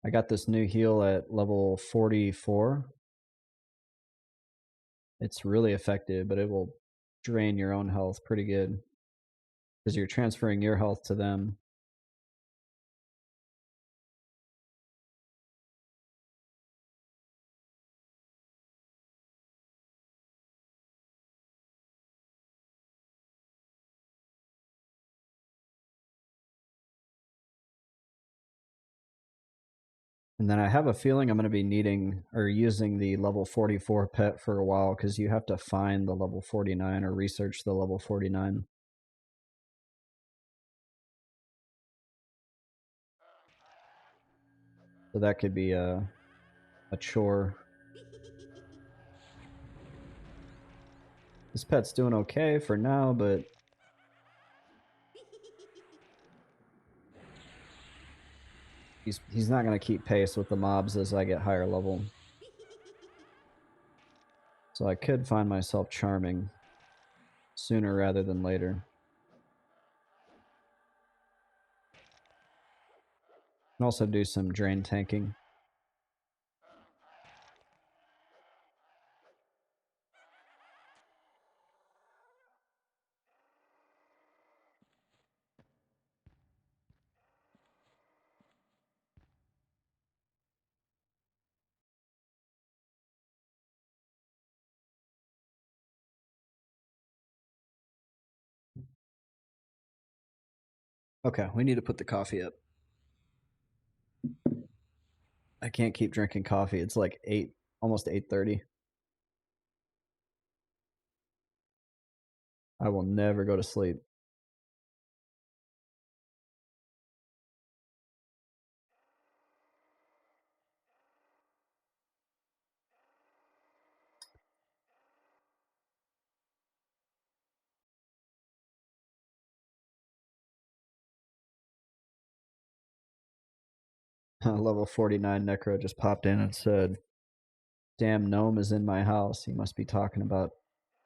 I got this new heal at level 44. It's really effective, but it will drain your own health pretty good. Because you're transferring your health to them. And then I have a feeling I'm going to be needing or using the level 44 pet for a while because you have to find the level 49 or research the level 49. So that could be a chore. This pet's doing okay for now, but he's not going to keep pace with the mobs as I get higher level. So I could find myself charming sooner rather than later. And also do some drain tanking. Okay, we need to put the coffee up. I can't keep drinking coffee. It's like 8, almost 8:30. I will never go to sleep. Level 49 Necro just popped in and said, "Damn gnome is in my house." He must be talking about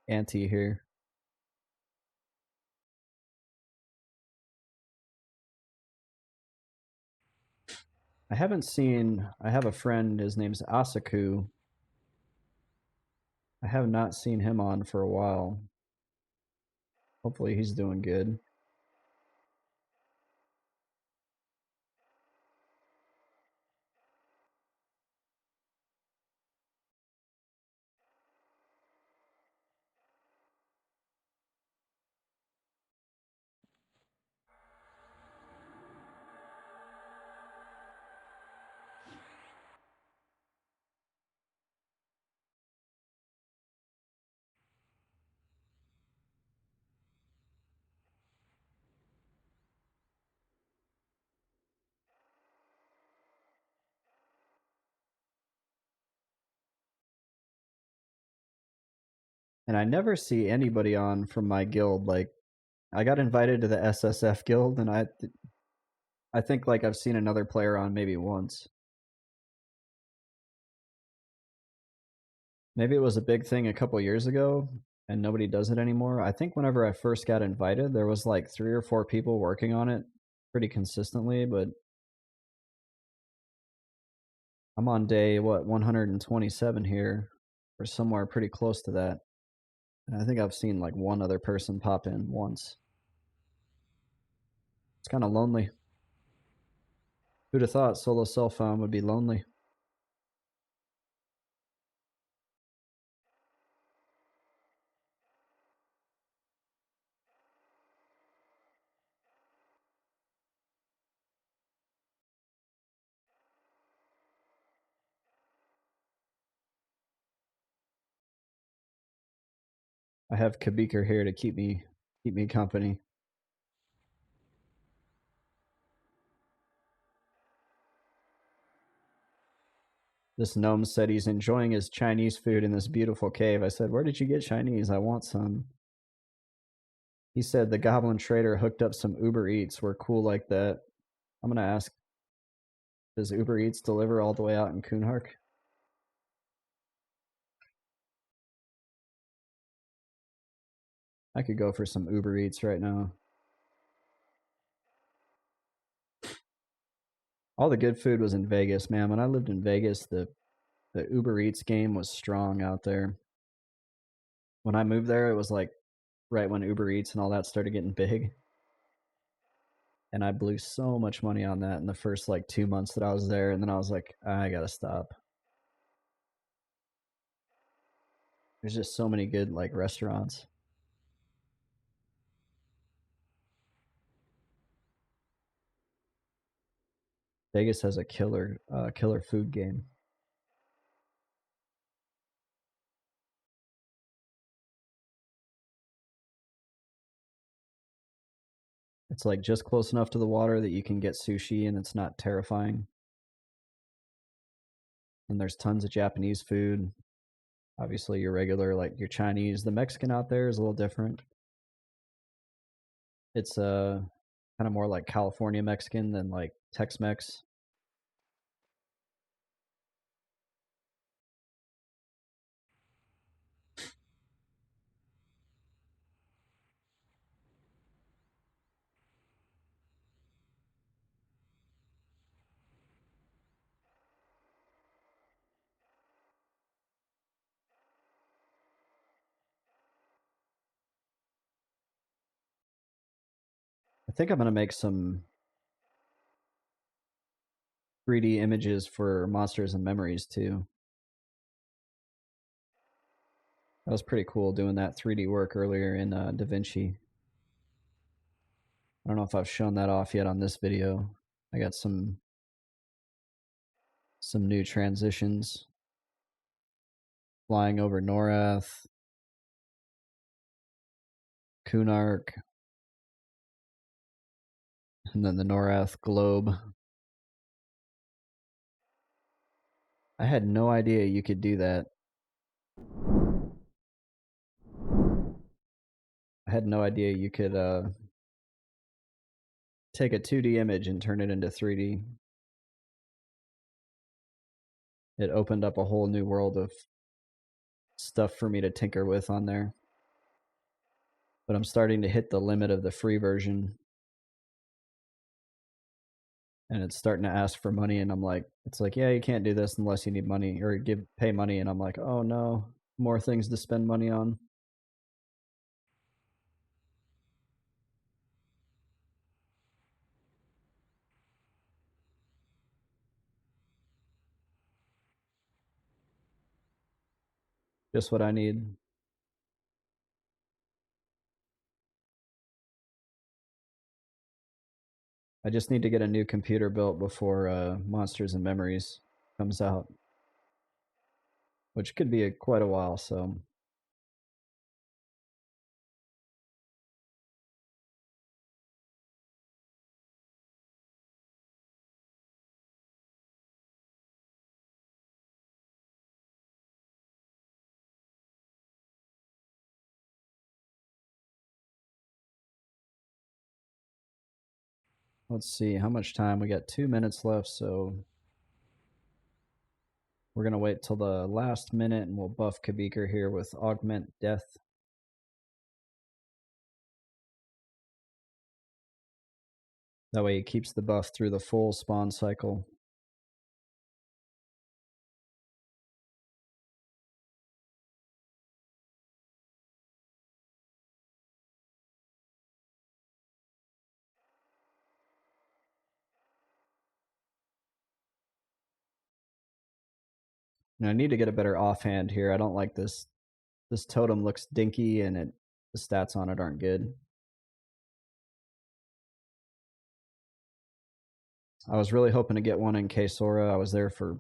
Auntie here. I haven't seen. I have a friend. His name's Asaku. I have not seen him on for a while. Hopefully, he's doing good. And I never see anybody on from my guild. Like, I got invited to the SSF guild, and I think like I've seen another player on maybe once. Maybe it was a big thing a couple years ago, and nobody does it anymore. I think whenever I first got invited, there was like 3 or 4 people working on it pretty consistently, but I'm on day, what, 127 here, or somewhere pretty close to that. And I think I've seen like one other person pop in once. It's kind of lonely. Who'd have thought soloselffound would be lonely? I have Kabika here to keep me company. This gnome said he's enjoying his Chinese food in this beautiful cave. I said, "Where did you get Chinese? I want some." He said the goblin trader hooked up some Uber Eats. We're cool like that. I'm gonna ask, does Uber Eats deliver all the way out in Kunark? I could go for some Uber Eats right now. All the good food was in Vegas, man. When I lived in Vegas, the Uber Eats game was strong out there. When I moved there, it was like right when Uber Eats and all that started getting big. And I blew so much money on that in the first like 2 months that I was there. And then I was like, I gotta stop. There's just so many good like restaurants. Vegas has a killer food game. It's like just close enough to the water that you can get sushi and it's not terrifying. And there's tons of Japanese food. Obviously, your regular, like your Chinese. The Mexican out there is a little different. It's kind of more like California Mexican than like Tex-Mex. I think I'm gonna make some 3D images for Monsters and Memories too. That was pretty cool doing that 3D work earlier in DaVinci. I don't know if I've shown that off yet on this video. I got some new transitions. Flying over Norath, Kunark, and then the Norath globe. I had no idea you could do that. I had no idea you could take a 2D image and turn it into 3D. It opened up a whole new world of stuff for me to tinker with on there. But I'm starting to hit the limit of the free version. And it's starting to ask for money, and I'm like, it's like, yeah, you can't do this unless you need money or pay money, and I'm like, oh no, more things to spend money on. Just what I need. I just need to get a new computer built before Monsters and Memories comes out, which could be quite a while, so let's see how much time. We got 2 minutes left, so we're going to wait till the last minute, and we'll buff Kabika here with Augment Death. That way he keeps the buff through the full spawn cycle. And I need to get a better offhand here. I don't like this. This totem looks dinky, and the stats on it aren't good. I was really hoping to get one in Kesora. I was there for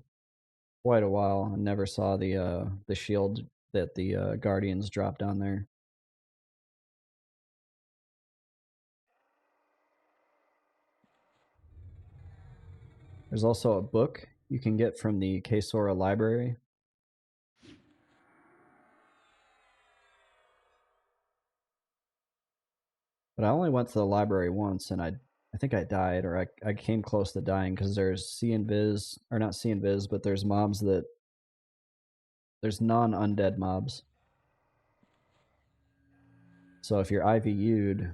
quite a while and never saw the shield that the Guardians dropped down there. There's also a book you can get from the Kesora library. But I only went to the library once, and I think I died, or I came close to dying, because there's C-Invis, or not C-Invis, but there's mobs that, there's non-undead mobs. So if you're IVU'd,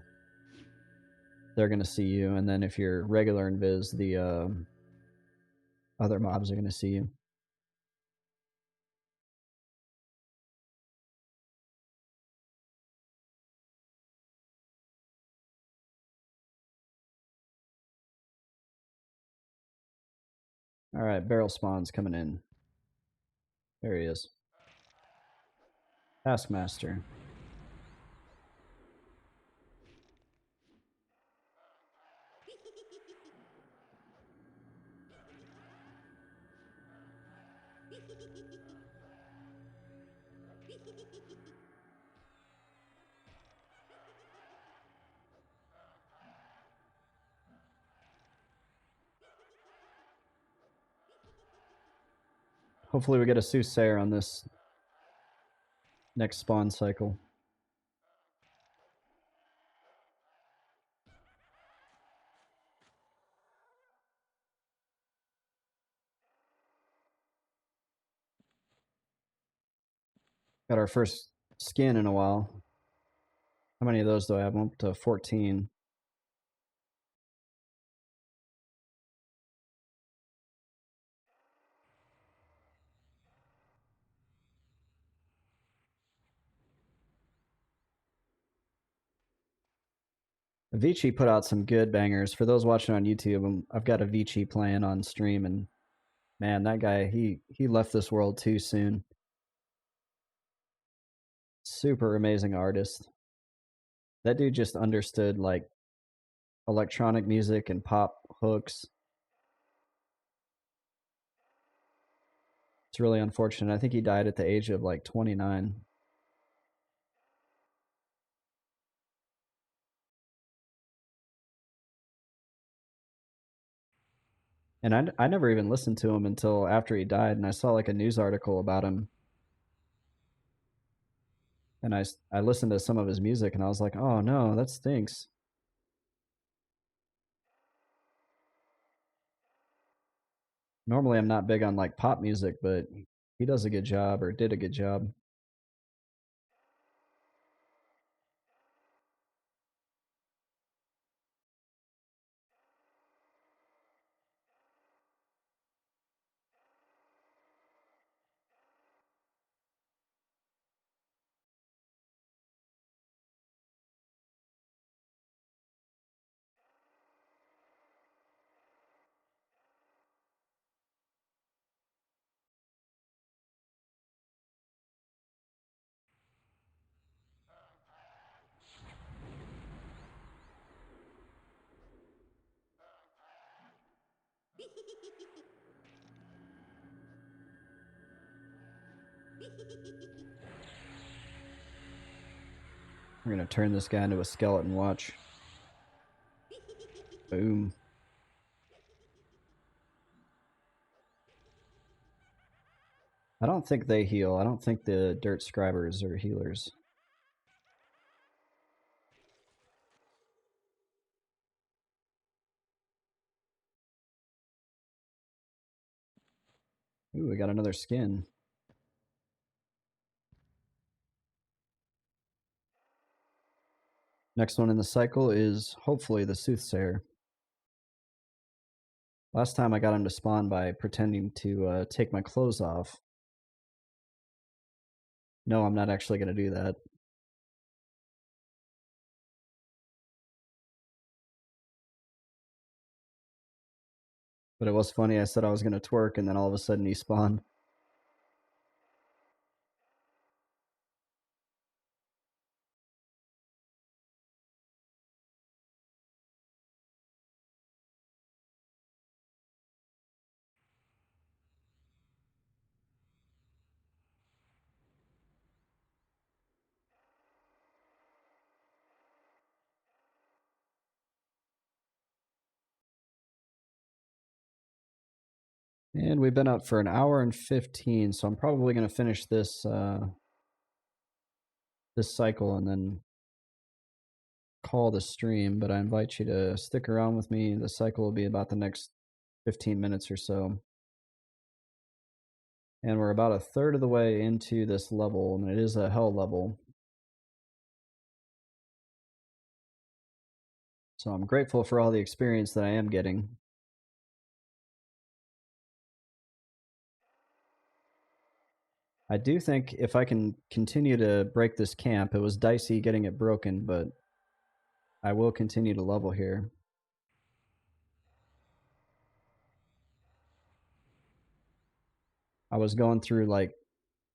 they're going to see you, and then if you're regular invis, the other mobs are going to see you. All right, barrel spawn's coming in. There he is. Taskmaster. Hopefully we get a Soothsayer on this next spawn cycle. Got our first skin in a while. How many of those do I have? I'm up to 14. Vici put out some good bangers. For those watching on YouTube, I've got a Vici playing on stream, and man, that guy, he left this world too soon. Super amazing artist. That dude just understood like electronic music and pop hooks. It's really unfortunate. I think he died at the age of like 29. And I never even listened to him until after he died, and I saw like a news article about him. And I listened to some of his music, and I was like, oh no, that stinks. Normally I'm not big on like pop music, but he does a good job, or did a good job. We're gonna turn this guy into a skeleton, watch. Boom. I don't think they heal. I don't think the dirt scribers are healers. Ooh, we got another skin. Next one in the cycle is hopefully the Soothsayer. Last time I got him to spawn by pretending to take my clothes off. No, I'm not actually going to do that. But it was funny, I said I was going to twerk, and then all of a sudden he spawned. And we've been up for an hour and 15, so I'm probably going to finish this this cycle and then call the stream, but I invite you to stick around with me. The cycle will be about the next 15 minutes or so. And we're about a third of the way into this level, and it is a hell level. So I'm grateful for all the experience that I am getting. I do think if I can continue to break this camp, it was dicey getting it broken, but I will continue to level here. I was going through like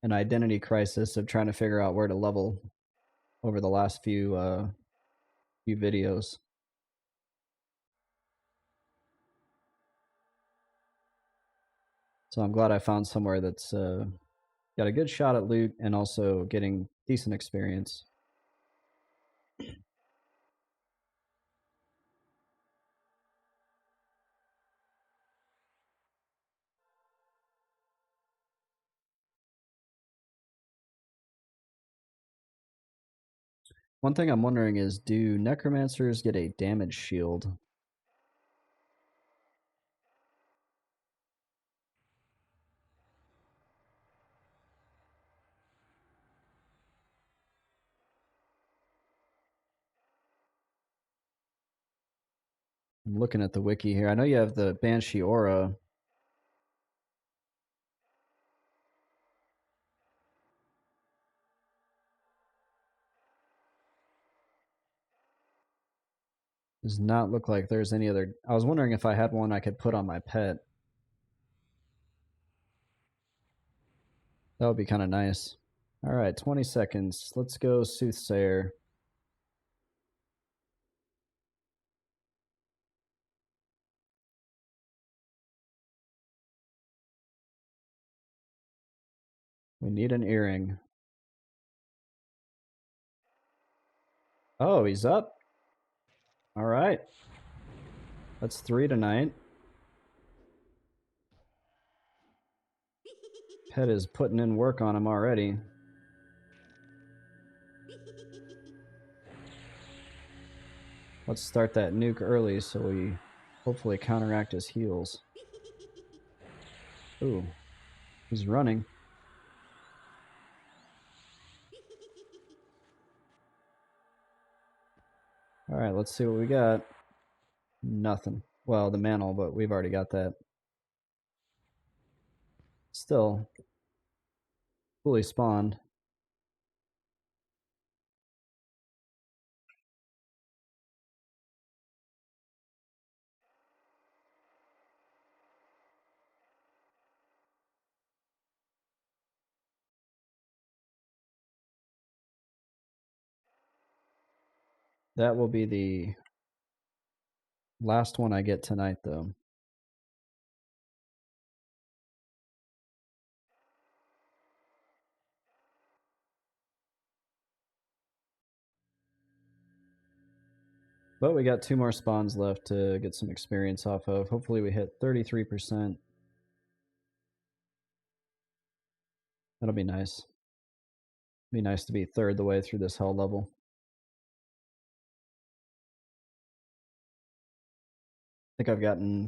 an identity crisis of trying to figure out where to level over the last few videos. So I'm glad I found somewhere that's got a good shot at loot and also getting decent experience. One thing I'm wondering is, do necromancers get a damage shield? I'm looking at the wiki here. I know you have the Banshee aura. Does not look like there's any other. I was wondering if I had one I could put on my pet. That would be kind of nice. All right, 20 seconds. Let's go Soothsayer. We need an earring. Oh, he's up. All right. That's 3 tonight. Pet is putting in work on him already. Let's start that nuke early so we hopefully counteract his heals. Ooh, he's running. All right, let's see what we got. Nothing. Well, the mantle, but we've already got that. Still, fully spawned. That will be the last one I get tonight, though. But we got 2 more spawns left to get some experience off of. Hopefully we hit 33%. That'll be nice. Be nice to be third the way through this hell level. I think I've gotten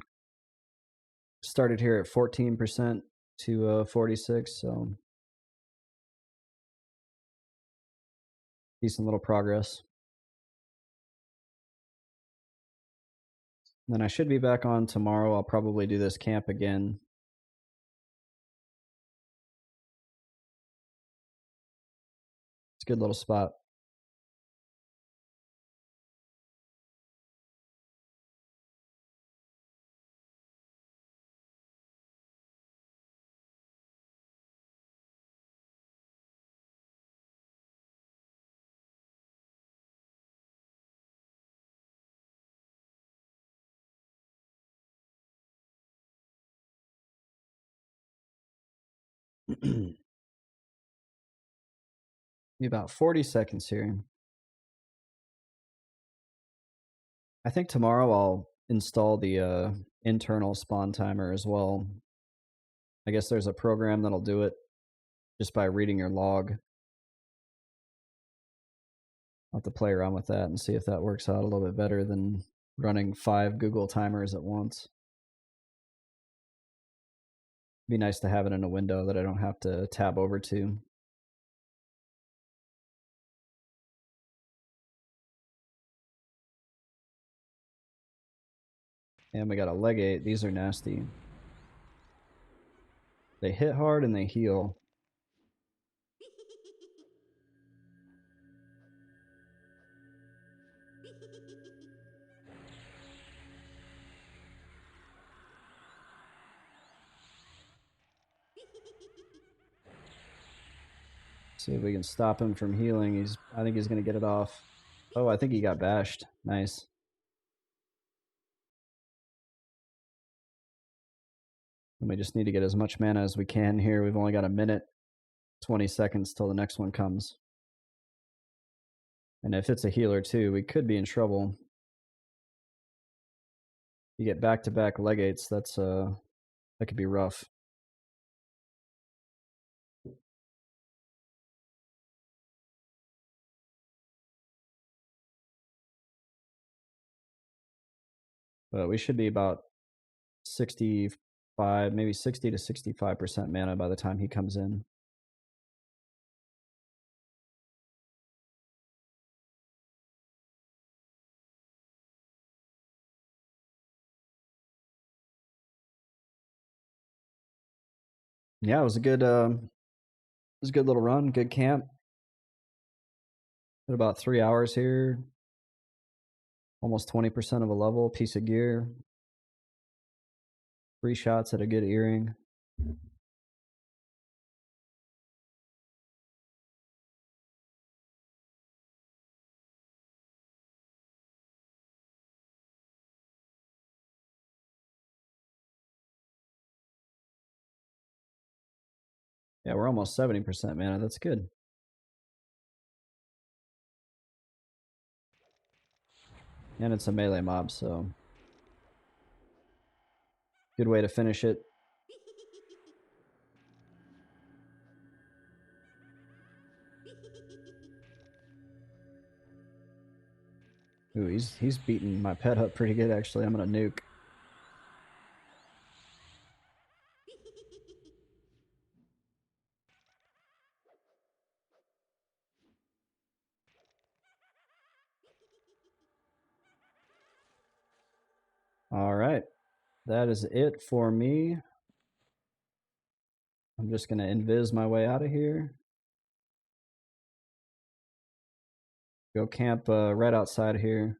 started here at 14% to 46, so decent little progress. Then I should be back on tomorrow. I'll probably do this camp again. It's a good little spot. Be about 40 seconds here. I think tomorrow I'll install the internal spawn timer as well. I guess there's a program that'll do it just by reading your log. I'll have to play around with that and see if that works out a little bit better than running 5 Google timers at once. Be nice to have it in a window that I don't have to tab over to. And we got a legate. These are nasty. They hit hard and they heal. See if we can stop him from healing. I think he's gonna get it off. Oh, I think he got bashed. Nice. And we just need to get as much mana as we can here. We've only got a minute, 20 seconds till the next one comes. And if it's a healer too, we could be in trouble. You get back-to-back legates, that could be rough. But we should be about 65, maybe 60 to 65% mana by the time he comes in. Yeah, it was a good little run, good camp. At about 3 hours here. Almost 20% of a level, piece of gear. 3 shots at a good earring. Yeah, we're almost 70% mana. That's good. And it's a melee mob, so good way to finish it. Ooh, he's beating my pet up pretty good, actually. I'm gonna nuke. All right, that is it for me. I'm just gonna invis my way out of here. Go camp right outside here.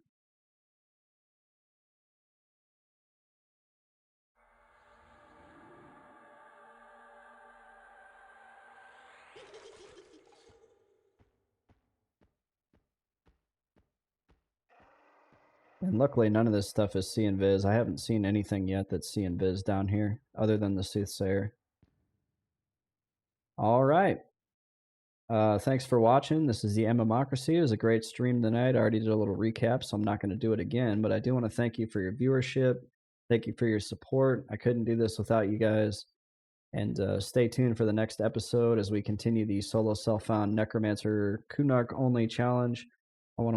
And luckily, none of this stuff is see and vis. I haven't seen anything yet that's see and vis down here, other than the Soothsayer. All right. Thanks for watching. This is the MMocracy. It was a great stream tonight. I already did a little recap, so I'm not going to do it again. But I do want to thank you for your viewership. Thank you for your support. I couldn't do this without you guys. And stay tuned for the next episode as we continue the solo self-found necromancer Kunark only challenge.